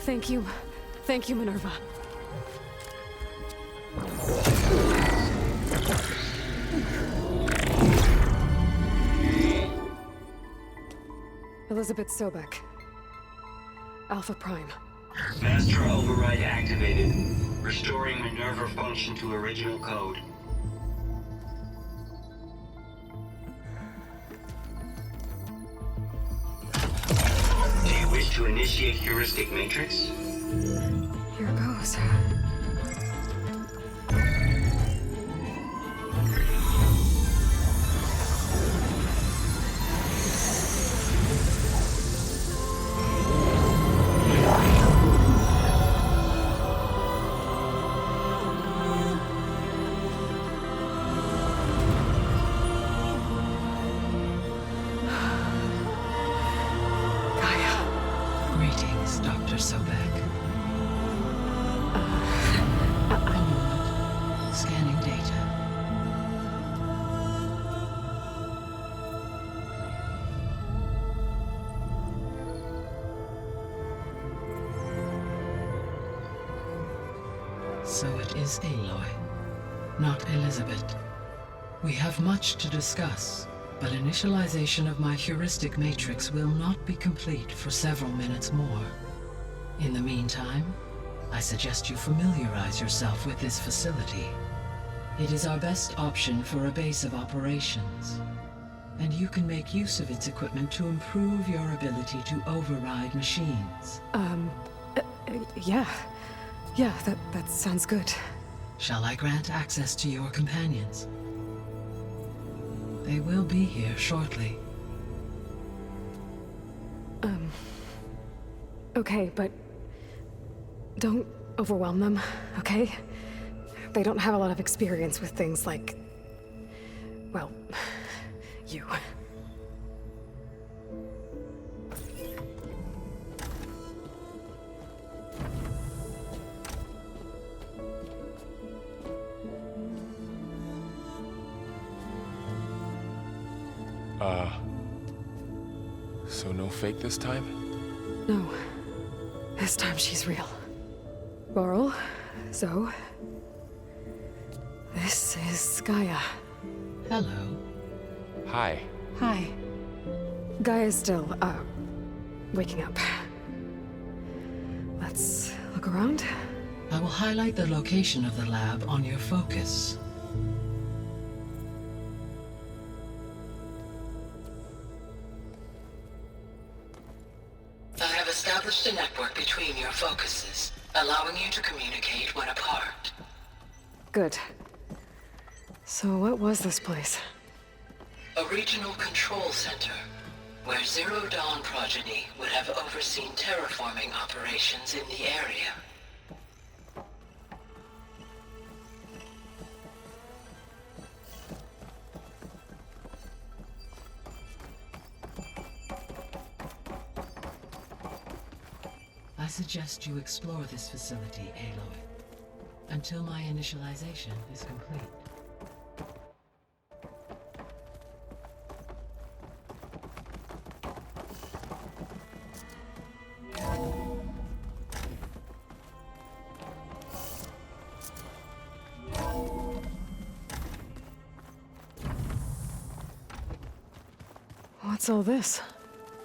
Thank you. Thank you, Minerva. Elizabeth Sobek. Alpha Prime. Master override activated. Restoring Minerva function to original code. Do you wish to initiate heuristic matrix? Here goes. Greetings, Dr. Sobek. A moment. Scanning data. So it is Aloy, not Elizabeth. We have much to discuss, but initialization of my heuristic matrix will not be complete for several minutes more. In the meantime, I suggest you familiarize yourself with this facility. It is our best option for a base of operations, and you can make use of its equipment to improve your ability to override machines. Yeah. Yeah, that sounds good. Shall I grant access to your companions? They will be here shortly. Okay, but don't overwhelm them, okay? They don't have a lot of experience with things like, well, you. So no fake this time? No. This time she's real. Laurel, Zoe. This is Gaia. Hello. Hi. Hi. Gaia's still, waking up. Let's look around. I will highlight the location of the lab on your focus. I have established a network between your focuses, allowing you to communicate when apart. Good. So what was this place? A regional control center, where Zero Dawn progeny would have overseen terraforming operations in the area. I suggest you explore this facility, Aloy, until my initialization is complete. What's all this?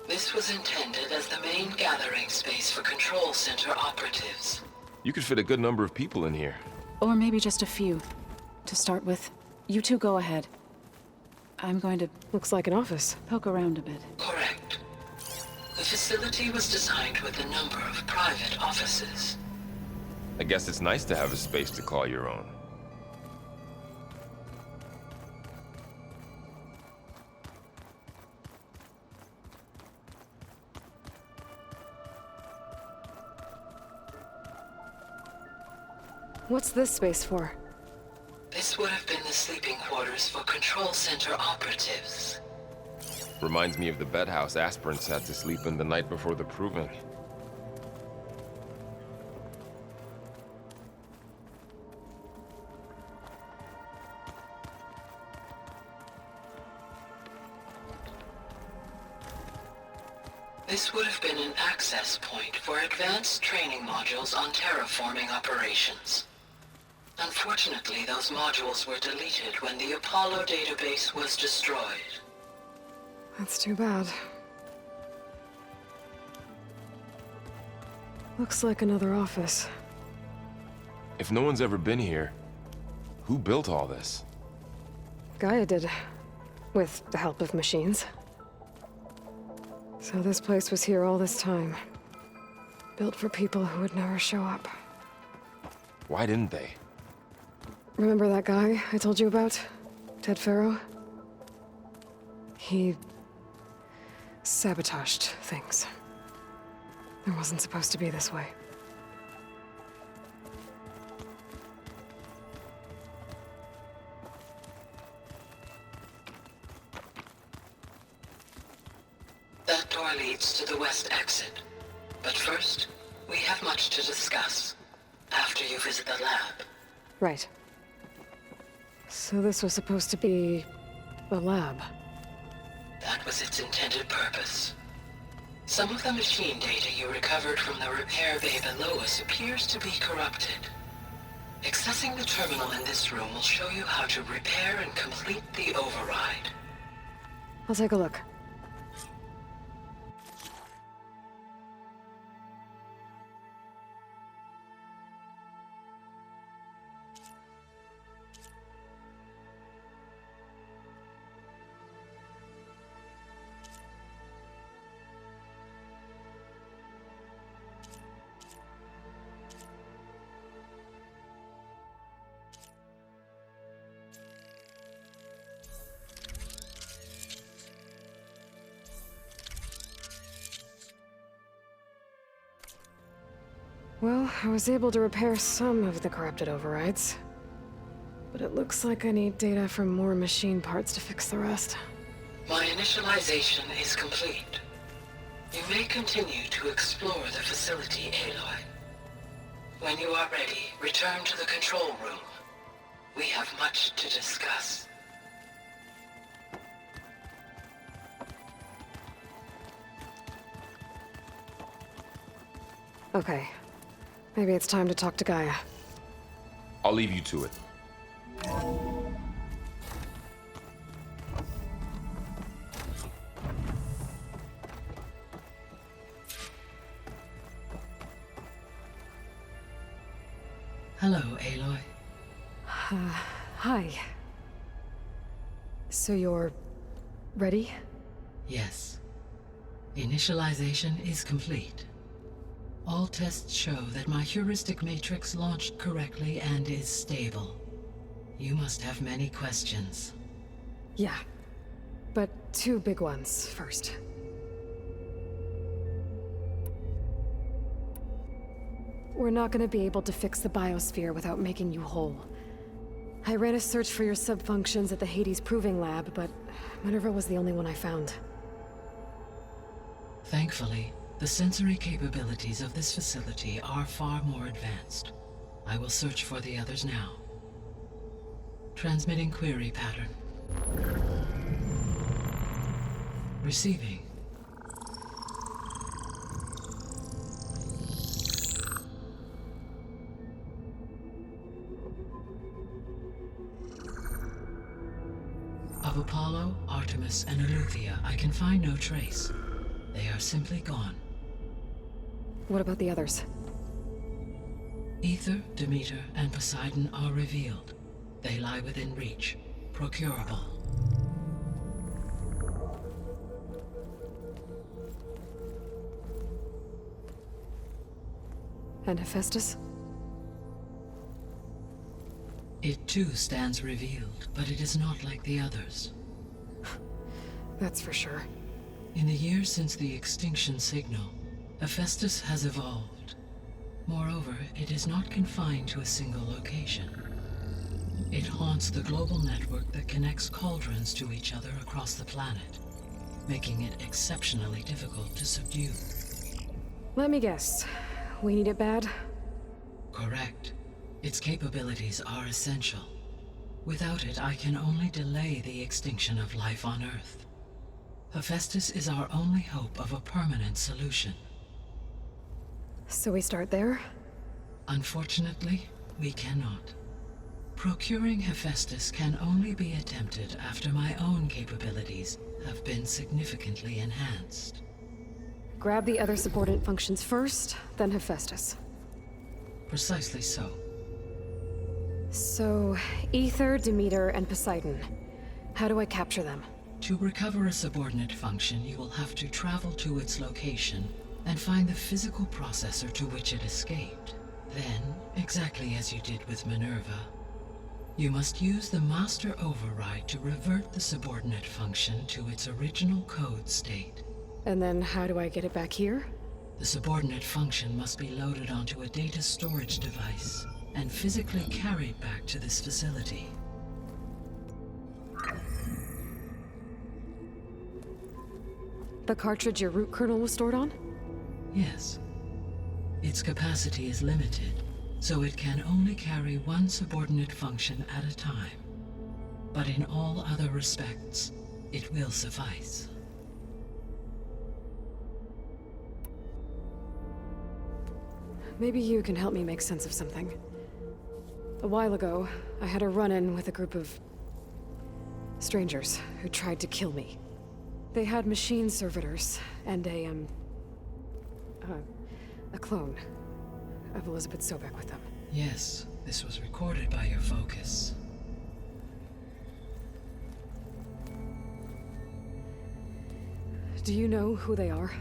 This was intended as the main gathering space for control center operatives. You could fit a good number of people in here. Or maybe just a few. To start with, you two go ahead. I'm going to Looks like an office. poke around a bit. Correct. The facility was designed with a number of private offices. I guess it's nice to have a space to call your own. What's this space for? This would have been the sleeping quarters for control center operatives. Reminds me of the bedhouse aspirants had to sleep in the night before the proving. This would have been an access point for advanced training modules on terraforming operations. Unfortunately, those modules were deleted when the Apollo database was destroyed. That's too bad. Looks like another office. If no one's ever been here, who built all this? Gaia did. With the help of machines. So this place was here all this time. Built for people who would never show up. Why didn't they? Remember that guy I told you about? Ted Farrow? He sabotaged things. It wasn't supposed to be this way. That door leads to the west exit. But first, we have much to discuss. After you visit the lab. Right. So this was supposed to be a lab. That was its intended purpose. Some of the machine data you recovered from the repair bay below us appears to be corrupted. Accessing the terminal in this room will show you how to repair and complete the override. I'll take a look. Well, I was able to repair some of the corrupted overrides. But it looks like I need data from more machine parts to fix the rest. My initialization is complete. You may continue to explore the facility, Aloy. When you are ready, return to the control room. We have much to discuss. Okay. Maybe it's time to talk to Gaia. I'll leave you to it. Hello, Aloy. Hi. So you're... ready? Yes. Initialization is complete. All tests show that my heuristic matrix launched correctly and is stable. You must have many questions. Yeah. But two big ones first. We're not gonna be able to fix the biosphere without making you whole. I ran a search for your subfunctions at the Hades Proving Lab, but Minerva was the only one I found. Thankfully, the sensory capabilities of this facility are far more advanced. I will search for the others now. Transmitting query pattern. Receiving. Of Apollo, Artemis, and Eleuthia, I can find no trace. They are simply gone. What about the others? Ether, Demeter, and Poseidon are revealed. They lie within reach, procurable. And Hephaestus? It too stands revealed, but it is not like the others. That's for sure. In the years since the extinction signal, Hephaestus has evolved. Moreover, it is not confined to a single location. It haunts the global network that connects cauldrons to each other across the planet, making it exceptionally difficult to subdue. Let me guess. We need it bad? Correct. Its capabilities are essential. Without it, I can only delay the extinction of life on Earth. Hephaestus is our only hope of a permanent solution. So we start there? Unfortunately, we cannot. Procuring Hephaestus can only be attempted after my own capabilities have been significantly enhanced. Grab the other subordinate functions first, then Hephaestus. Precisely so. So, Ether, Demeter, and Poseidon. How do I capture them? To recover a subordinate function, you will have to travel to its location and find the physical processor to which it escaped. Then, exactly as you did with Minerva, you must use the master override to revert the subordinate function to its original code state. And then how do I get it back here? The subordinate function must be loaded onto a data storage device and physically carried back to this facility. The cartridge your root kernel was stored on? Yes. Its capacity is limited, so it can only carry one subordinate function at a time. But in all other respects, it will suffice. Maybe you can help me make sense of something. A while ago, I had a run-in with a group of strangers who tried to kill me. They had machine servitors and a clone of Elizabeth Sobek with them. Yes, this was recorded by your focus. Do you know who they are?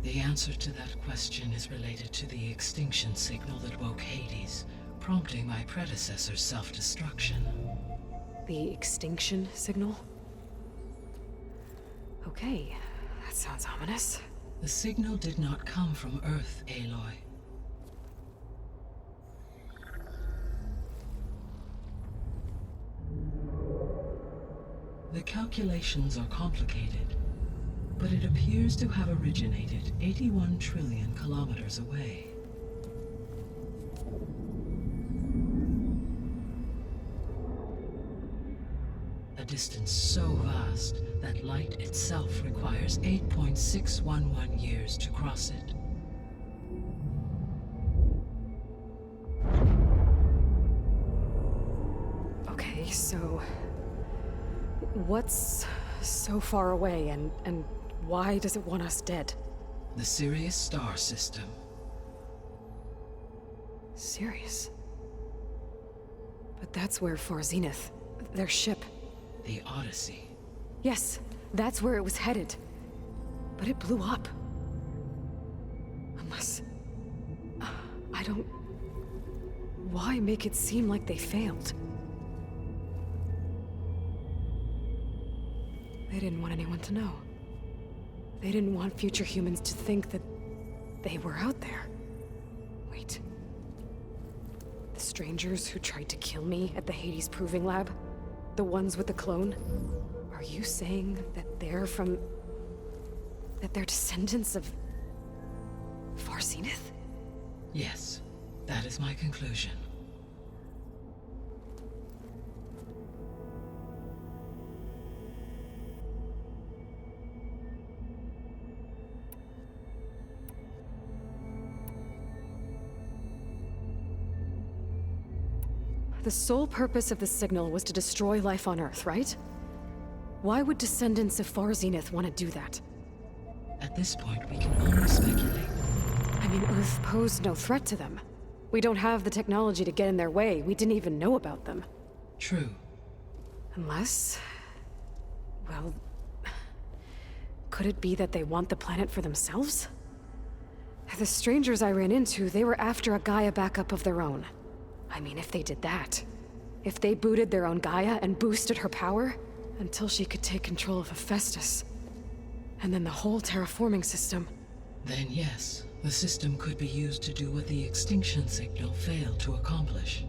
The answer to that question is related to the extinction signal that woke Hades, prompting my predecessor's self-destruction. The extinction signal? Okay, that sounds ominous. The signal did not come from Earth, Aloy. The calculations are complicated, but it appears to have originated 81 trillion kilometers away. A distance so vast that light itself requires 8.611 years to cross it. Okay, so what's so far away and why does it want us dead? The Sirius star system. Sirius? But that's where Far Zenith, their ship. The Odyssey. Yes, that's where it was headed. But it blew up. Unless... I don't... Why make it seem like they failed? They didn't want anyone to know. They didn't want future humans to think that they were out there. Wait. The strangers who tried to kill me at the Hades Proving Lab? The ones with the clone? Are you saying that they're from... that they're descendants of... Far Zenith? Yes, that is my conclusion. The sole purpose of the signal was to destroy life on Earth, right? Why would descendants of Far Zenith want to do that? At this point, we can only speculate. I mean, Earth posed no threat to them. We don't have the technology to get in their way. We didn't even know about them. True. Unless... well... could it be that they want the planet for themselves? The strangers I ran into, they were after a Gaia backup of their own. I mean, if they did that, if they booted their own Gaia and boosted her power until she could take control of Hephaestus, and then the whole terraforming system... Then yes, the system could be used to do what the extinction signal failed to accomplish.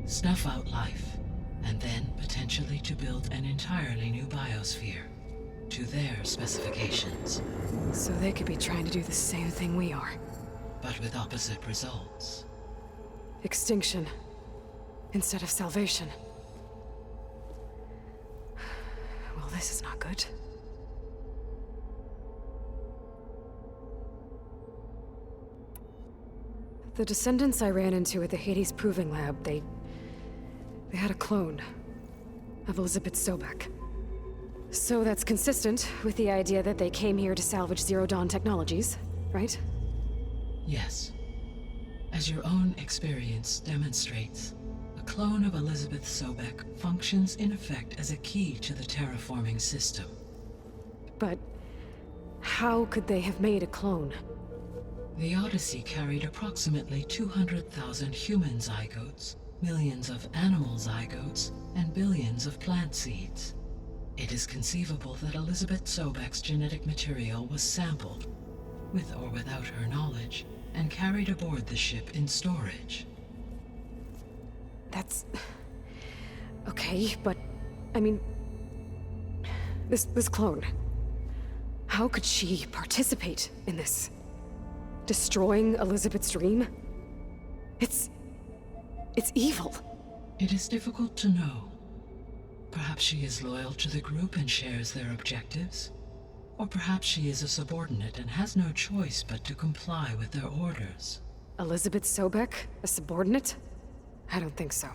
Snuff out life, and then potentially to build an entirely new biosphere, to their specifications. So they could be trying to do the same thing we are. But with opposite results. Extinction. Instead of salvation. Well, this is not good. The descendants I ran into at the Hades Proving Lab, they had a clone of Elizabeth Sobek. So that's consistent with the idea that they came here to salvage Zero Dawn technologies, right? Yes. As your own experience demonstrates, a clone of Elizabeth Sobek functions in effect as a key to the terraforming system. But how could they have made a clone? The Odyssey carried approximately 200,000 human zygotes, millions of animal zygotes, and billions of plant seeds. It is conceivable that Elizabeth Sobek's genetic material was sampled, with or without her knowledge, and carried aboard the ship in storage. That's... okay, but... I mean... This clone... how could she participate in this? Destroying Elizabeth's dream? It's evil. It is difficult to know. Perhaps she is loyal to the group and shares their objectives. Or perhaps she is a subordinate and has no choice but to comply with their orders. Elizabeth Sobek? A subordinate? I don't think so.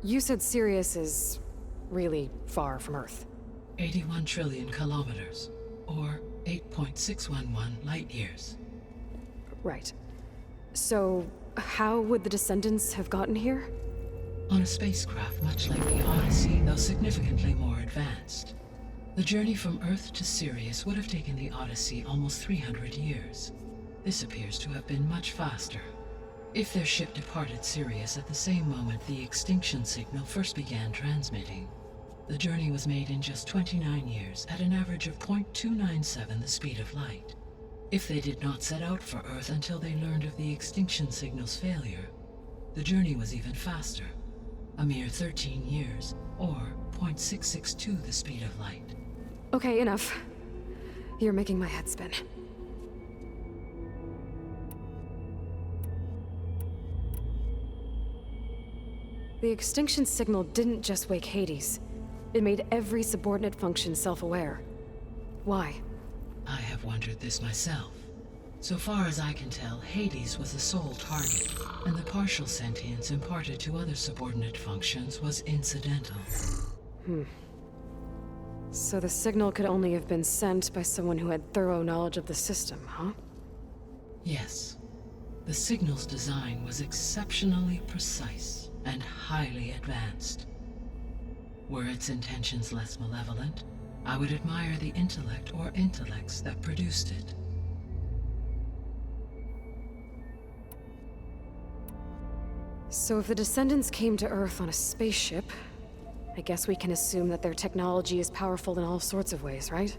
You said Sirius is really far from Earth. 81 trillion kilometers, or 8.611 light years. Right. So, how would the descendants have gotten here? On a spacecraft much like the Odyssey, though significantly more advanced. The journey from Earth to Sirius would have taken the Odyssey almost 300 years. This appears to have been much faster. If their ship departed Sirius at the same moment the extinction signal first began transmitting, the journey was made in just 29 years at an average of 0.297 the speed of light. If they did not set out for Earth until they learned of the extinction signal's failure, the journey was even faster, a mere 13 years, or 0.662 the speed of light. Okay, enough. You're making my head spin. The extinction signal didn't just wake Hades. It made every subordinate function self-aware. Why? I have wondered this myself. So far as I can tell, Hades was the sole target, and the partial sentience imparted to other subordinate functions was incidental. So the signal could only have been sent by someone who had thorough knowledge of the system, huh? Yes. The signal's design was exceptionally precise and highly advanced. Were its intentions less malevolent, I would admire the intellect or intellects that produced it. So if the descendants came to Earth on a spaceship, I guess we can assume that their technology is powerful in all sorts of ways, right?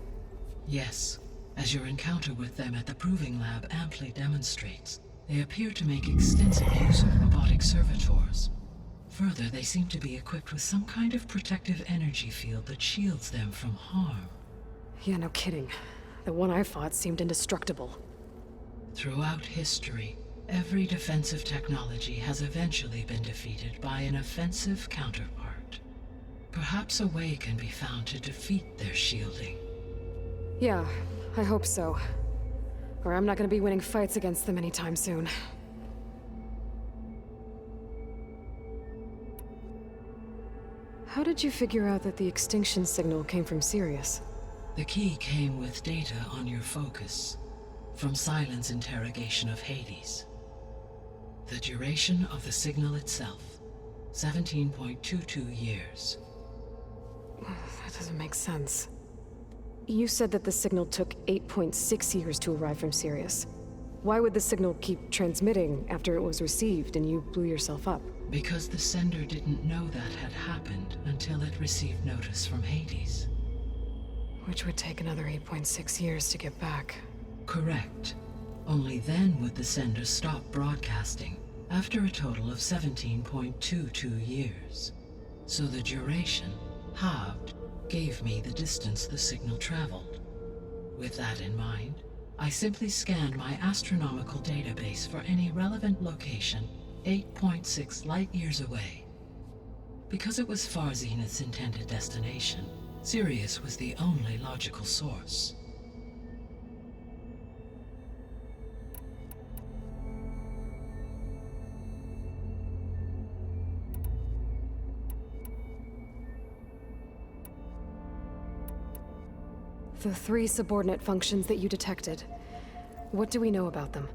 Yes, as your encounter with them at the Proving Lab amply demonstrates, they appear to make extensive use of robotic servitors. Further, they seem to be equipped with some kind of protective energy field that shields them from harm. Yeah, no kidding. The one I fought seemed indestructible. Throughout history, every defensive technology has eventually been defeated by an offensive counterpart. Perhaps a way can be found to defeat their shielding. Yeah, I hope so. Or I'm not gonna be winning fights against them anytime soon. How did you figure out that the extinction signal came from Sirius? The key came with data on your focus, from Silent's interrogation of Hades. The duration of the signal itself, 17.22 years. That doesn't make sense. You said that the signal took 8.6 years to arrive from Sirius. Why would the signal keep transmitting after it was received and you blew yourself up? Because the sender didn't know that had happened until it received notice from Hades. Which would take another 8.6 years to get back. Correct. Only then would the sender stop broadcasting, after a total of 17.22 years. So the duration, halved, gave me the distance the signal traveled. With that in mind, I simply scanned my astronomical database for any relevant location 8.6 light-years away. Because it was far Zenith's intended destination, Sirius was the only logical source. The 3 subordinate functions that you detected, what do we know about them?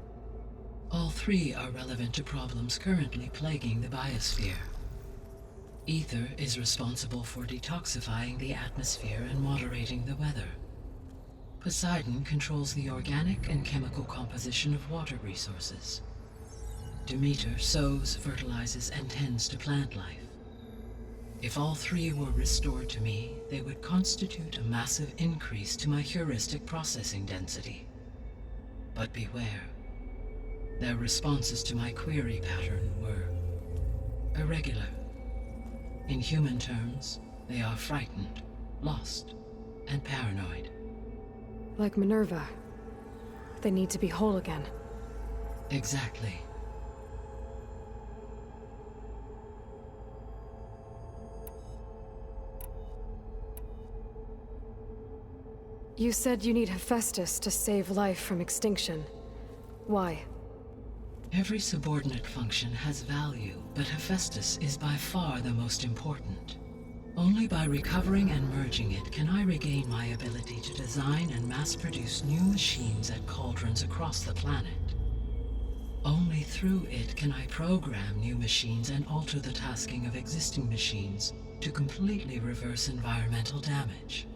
All 3 are relevant to problems currently plaguing the biosphere. Ether is responsible for detoxifying the atmosphere and moderating the weather. Poseidon controls the organic and chemical composition of water resources. Demeter sows, fertilizes, and tends to plant life. If all 3 were restored to me, they would constitute a massive increase to my heuristic processing density. But beware. Their responses to my query pattern were irregular. In human terms, they are frightened, lost, and paranoid. Like Minerva. They need to be whole again. Exactly. You said you need Hephaestus to save life from extinction. Why? Every subordinate function has value, but Hephaestus is by far the most important. Only by recovering and merging it can I regain my ability to design and mass-produce new machines at cauldrons across the planet. Only through it can I program new machines and alter the tasking of existing machines to completely reverse environmental damage.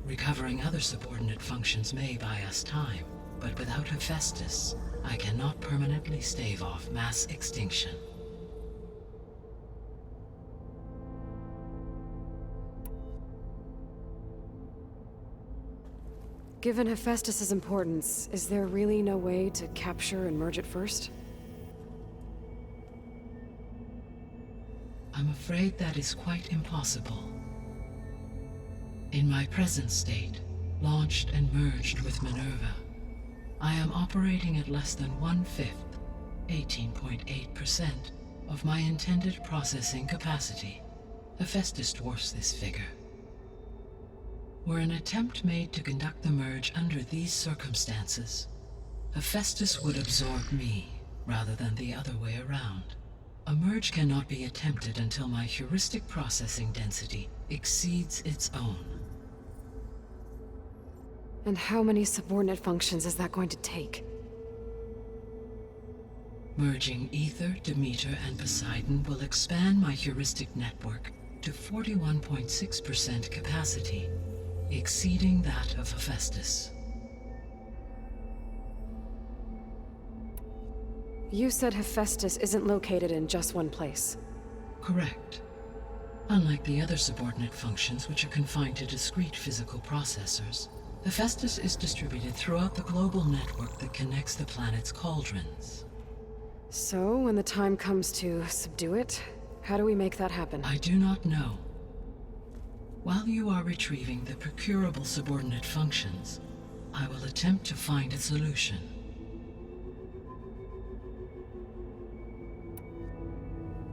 Recovering other subordinate functions may buy us time, but without Hephaestus, I cannot permanently stave off mass extinction. Given Hephaestus's importance, is there really no way to capture and merge it first? I'm afraid afraid that is quite impossible. In my present state, launched and merged with Minerva, I am operating at less than 1/5, 18.8%, of my intended processing capacity. Hephaestus dwarfs this figure. Were an attempt made to conduct the merge under these circumstances, Hephaestus would absorb me, rather than the other way around. A merge cannot be attempted until my heuristic processing density exceeds its own. And how many subordinate functions is that going to take? Merging Ether, Demeter, and Poseidon will expand my heuristic network to 41.6% capacity, exceeding that of Hephaestus. You said Hephaestus isn't located in just one place. Correct. Unlike the other subordinate functions, which are confined to discrete physical processors, Hephaestus is distributed throughout the global network that connects the planet's cauldrons. So, when the time comes to subdue it, how do we make that happen? I do not know. While you are retrieving the procurable subordinate functions, I will attempt to find a solution.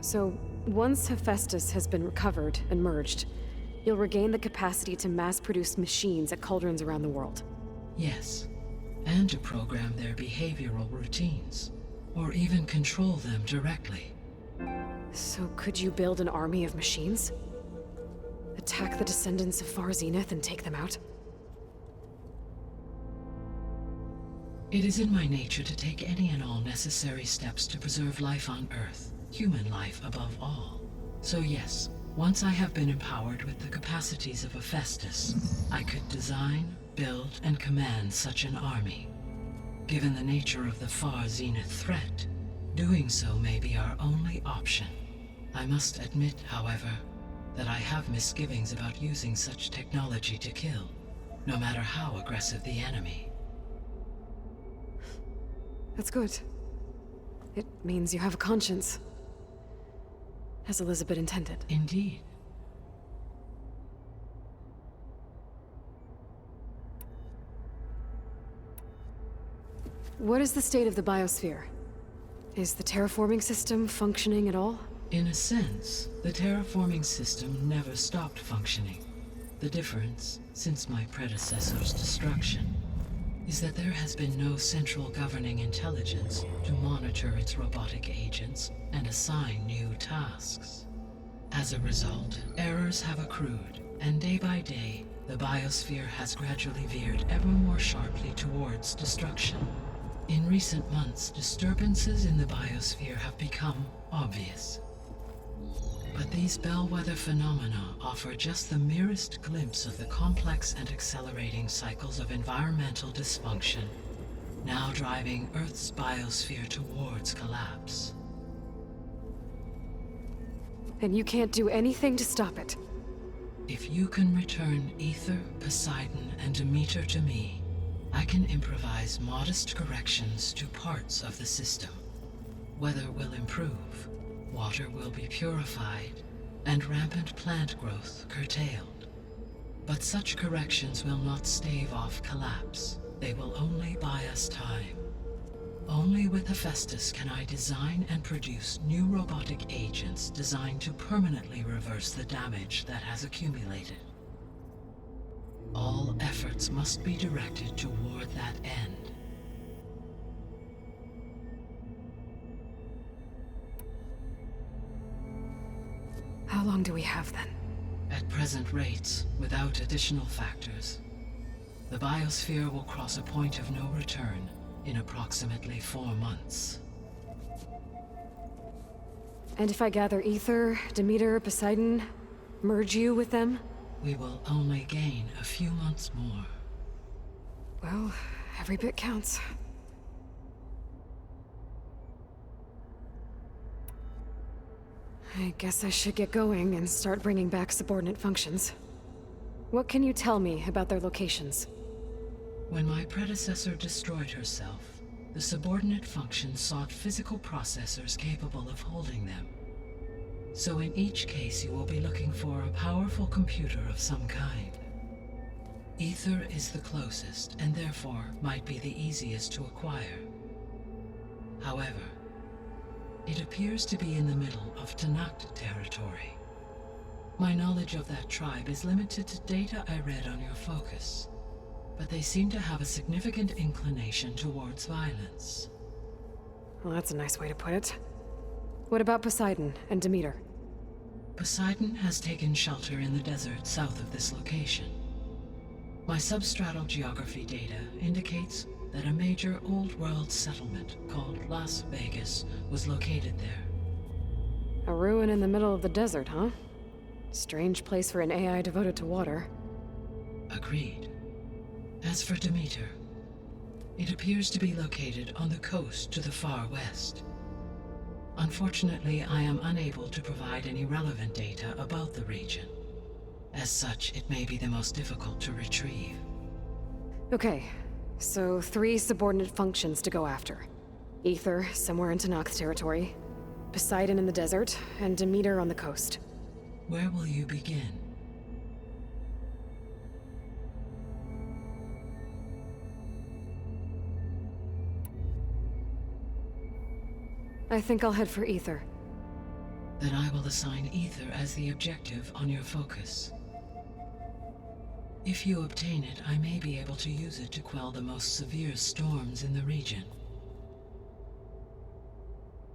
So, once Hephaestus has been recovered and merged, you'll regain the capacity to mass-produce machines at cauldrons around the world. Yes, and to program their behavioral routines, or even control them directly. So could you build an army of machines? Attack the descendants of Far Zenith and take them out? It is in my nature to take any and all necessary steps to preserve life on Earth, human life above all. So yes, once I have been empowered with the capacities of Hephaestus, I could design, build, and command such an army. Given the nature of the Far Zenith threat, doing so may be our only option. I must admit, however, that I have misgivings about using such technology to kill, no matter how aggressive the enemy. That's good. It means you have a conscience. As Elizabeth intended. Indeed. What is the state of the biosphere? Is the terraforming system functioning at all? In a sense, the terraforming system never stopped functioning. The difference, since my predecessor's destruction, is that there has been no central governing intelligence to monitor its robotic agents and assign new tasks. As a result, errors have accrued, and day by day, the biosphere has gradually veered ever more sharply towards destruction. In recent months, disturbances in the biosphere have become obvious. But these bellwether phenomena offer just the merest glimpse of the complex and accelerating cycles of environmental dysfunction, now driving Earth's biosphere towards collapse. And you can't do anything to stop it? If you can return Ether, Poseidon, and Demeter to me, I can improvise modest corrections to parts of the system. Weather will improve, water will be purified, and rampant plant growth curtailed. But such corrections will not stave off collapse. They will only buy us time. Only with Hephaestus can I design and produce new robotic agents designed to permanently reverse the damage that has accumulated. All efforts must be directed toward that end. How long do we have then? At present rates, without additional factors, the biosphere will cross a point of no return in approximately 4 months. And if I gather Ether, Demeter, Poseidon, merge you with them? We will only gain a few months more. Well, every bit counts. I guess I should get going and start bringing back subordinate functions. What can you tell me about their locations? When my predecessor destroyed herself, the subordinate functions sought physical processors capable of holding them. So in each case, you will be looking for a powerful computer of some kind. Ether is the closest, and therefore might be the easiest to acquire. However, it appears to be in the middle of Tanakh territory. My knowledge of that tribe is limited to data I read on your focus, but they seem to have a significant inclination towards violence. Well, that's a nice way to put it. What about Poseidon and Demeter? Poseidon has taken shelter in the desert south of this location. My substratal geography data indicates that a major old-world settlement called Las Vegas was located there. A ruin in the middle of the desert, huh? Strange place for an AI devoted to water. Agreed. As for Demeter, it appears to be located on the coast to the far west. Unfortunately, I am unable to provide any relevant data about the region. As such, it may be the most difficult to retrieve. Okay, so 3 subordinate functions to go after. Ether, somewhere in Tanakh territory, Poseidon in the desert, and Demeter on the coast. Where will you begin? I think I'll head for Ether. Then I will assign Ether as the objective on your focus. If you obtain it, I may be able to use it to quell the most severe storms in the region.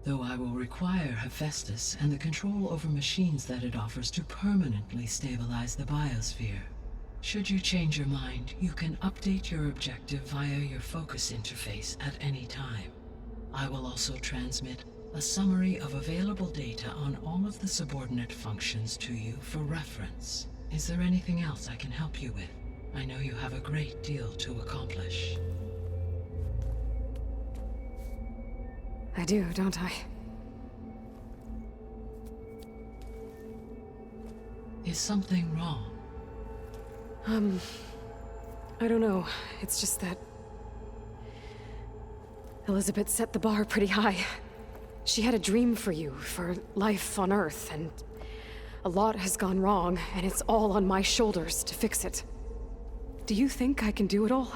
Though I will require Hephaestus and the control over machines that it offers to permanently stabilize the biosphere. Should you change your mind, you can update your objective via your focus interface at any time. I will also transmit a summary of available data on all of the subordinate functions to you for reference. Is there anything else I can help you with? I know you have a great deal to accomplish. I do, don't I? Is something wrong? I don't know. It's just that Elizabeth set the bar pretty high. She had a dream for you, for life on Earth, and a lot has gone wrong, and it's all on my shoulders to fix it. Do you think I can do it all?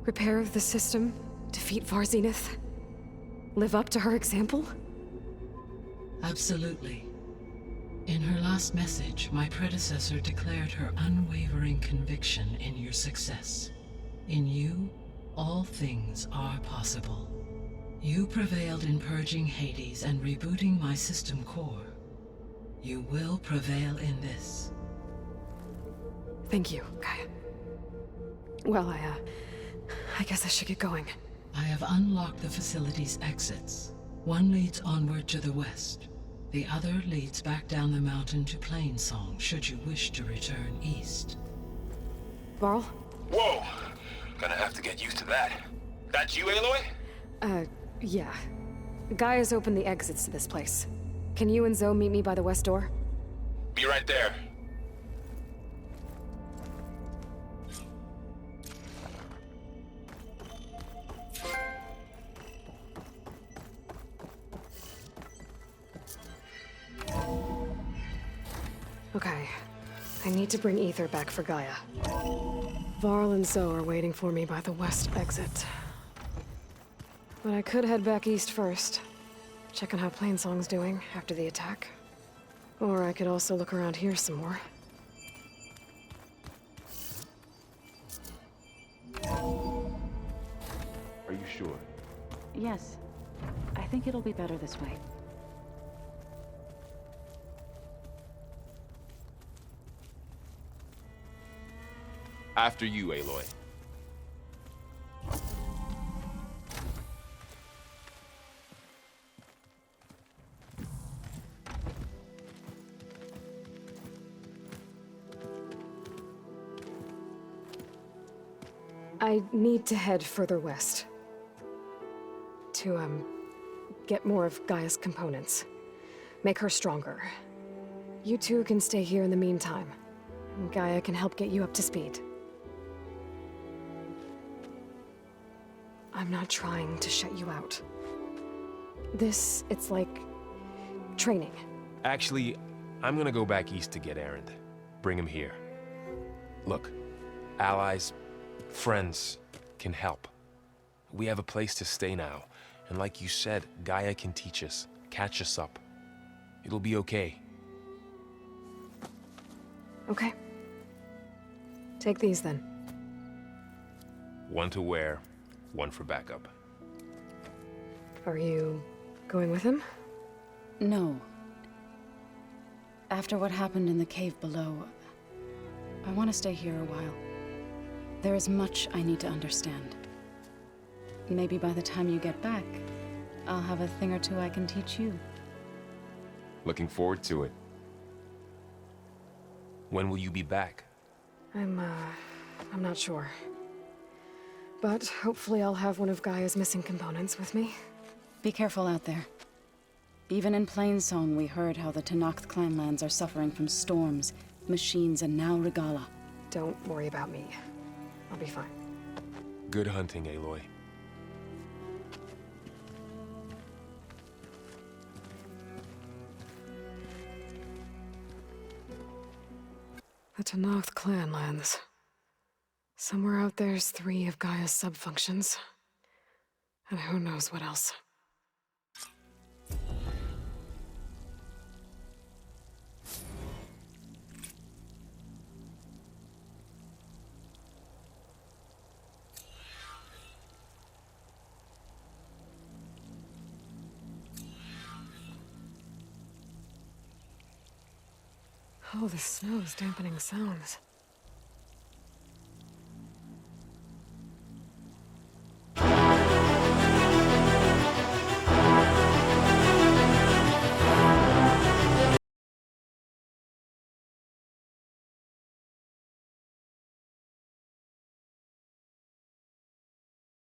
Repair the system, defeat Varzenith, live up to her example? Absolutely. In her last message, my predecessor declared her unwavering conviction in your success. In you, all things are possible. You prevailed in purging Hades and rebooting my system core. You will prevail in this. Thank you, Gaia. Well, I guess I should get going. I have unlocked the facility's exits. One leads onward to the west. The other leads back down the mountain to Plainsong, should you wish to return east. Varl? Whoa! Gonna have to get used to that. That's you, Aloy? Yeah. Gaia's opened the exits to this place. Can you and Zoe meet me by the west door? Be right there. Okay. I need to bring Ether back for Gaia. Varl and Zoe are waiting for me by the west exit. But I could head back east first. Check on how Plainsong's doing after the attack. Or I could also look around here some more. Are you sure? Yes. I think it'll be better this way. After you, Aloy. I need to head further west. To, get more of Gaia's components. Make her stronger. You two can stay here in the meantime. And Gaia can help get you up to speed. I'm not trying to shut you out. It's like training. Actually, I'm gonna go back east to get Erend. Bring him here. Look, allies, friends can help. We have a place to stay now. And like you said, Gaia can teach us, catch us up. It'll be okay. Okay. Take these then. One to wear, one for backup. Are you going with him? No. After what happened in the cave below, I want to stay here a while. There is much I need to understand. Maybe by the time you get back, I'll have a thing or two I can teach you. Looking forward to it. When will you be back? I'm not sure. But hopefully I'll have one of Gaia's missing components with me. Be careful out there. Even in Plainsong, we heard how the Tenakth clanlands are suffering from storms, machines, and now Regalla. Don't worry about me. I'll be fine. Good hunting, Aloy. The Tenakth clanlands. Somewhere out there's 3 of Gaia's subfunctions. And who knows what else. Oh, the snow's dampening sounds.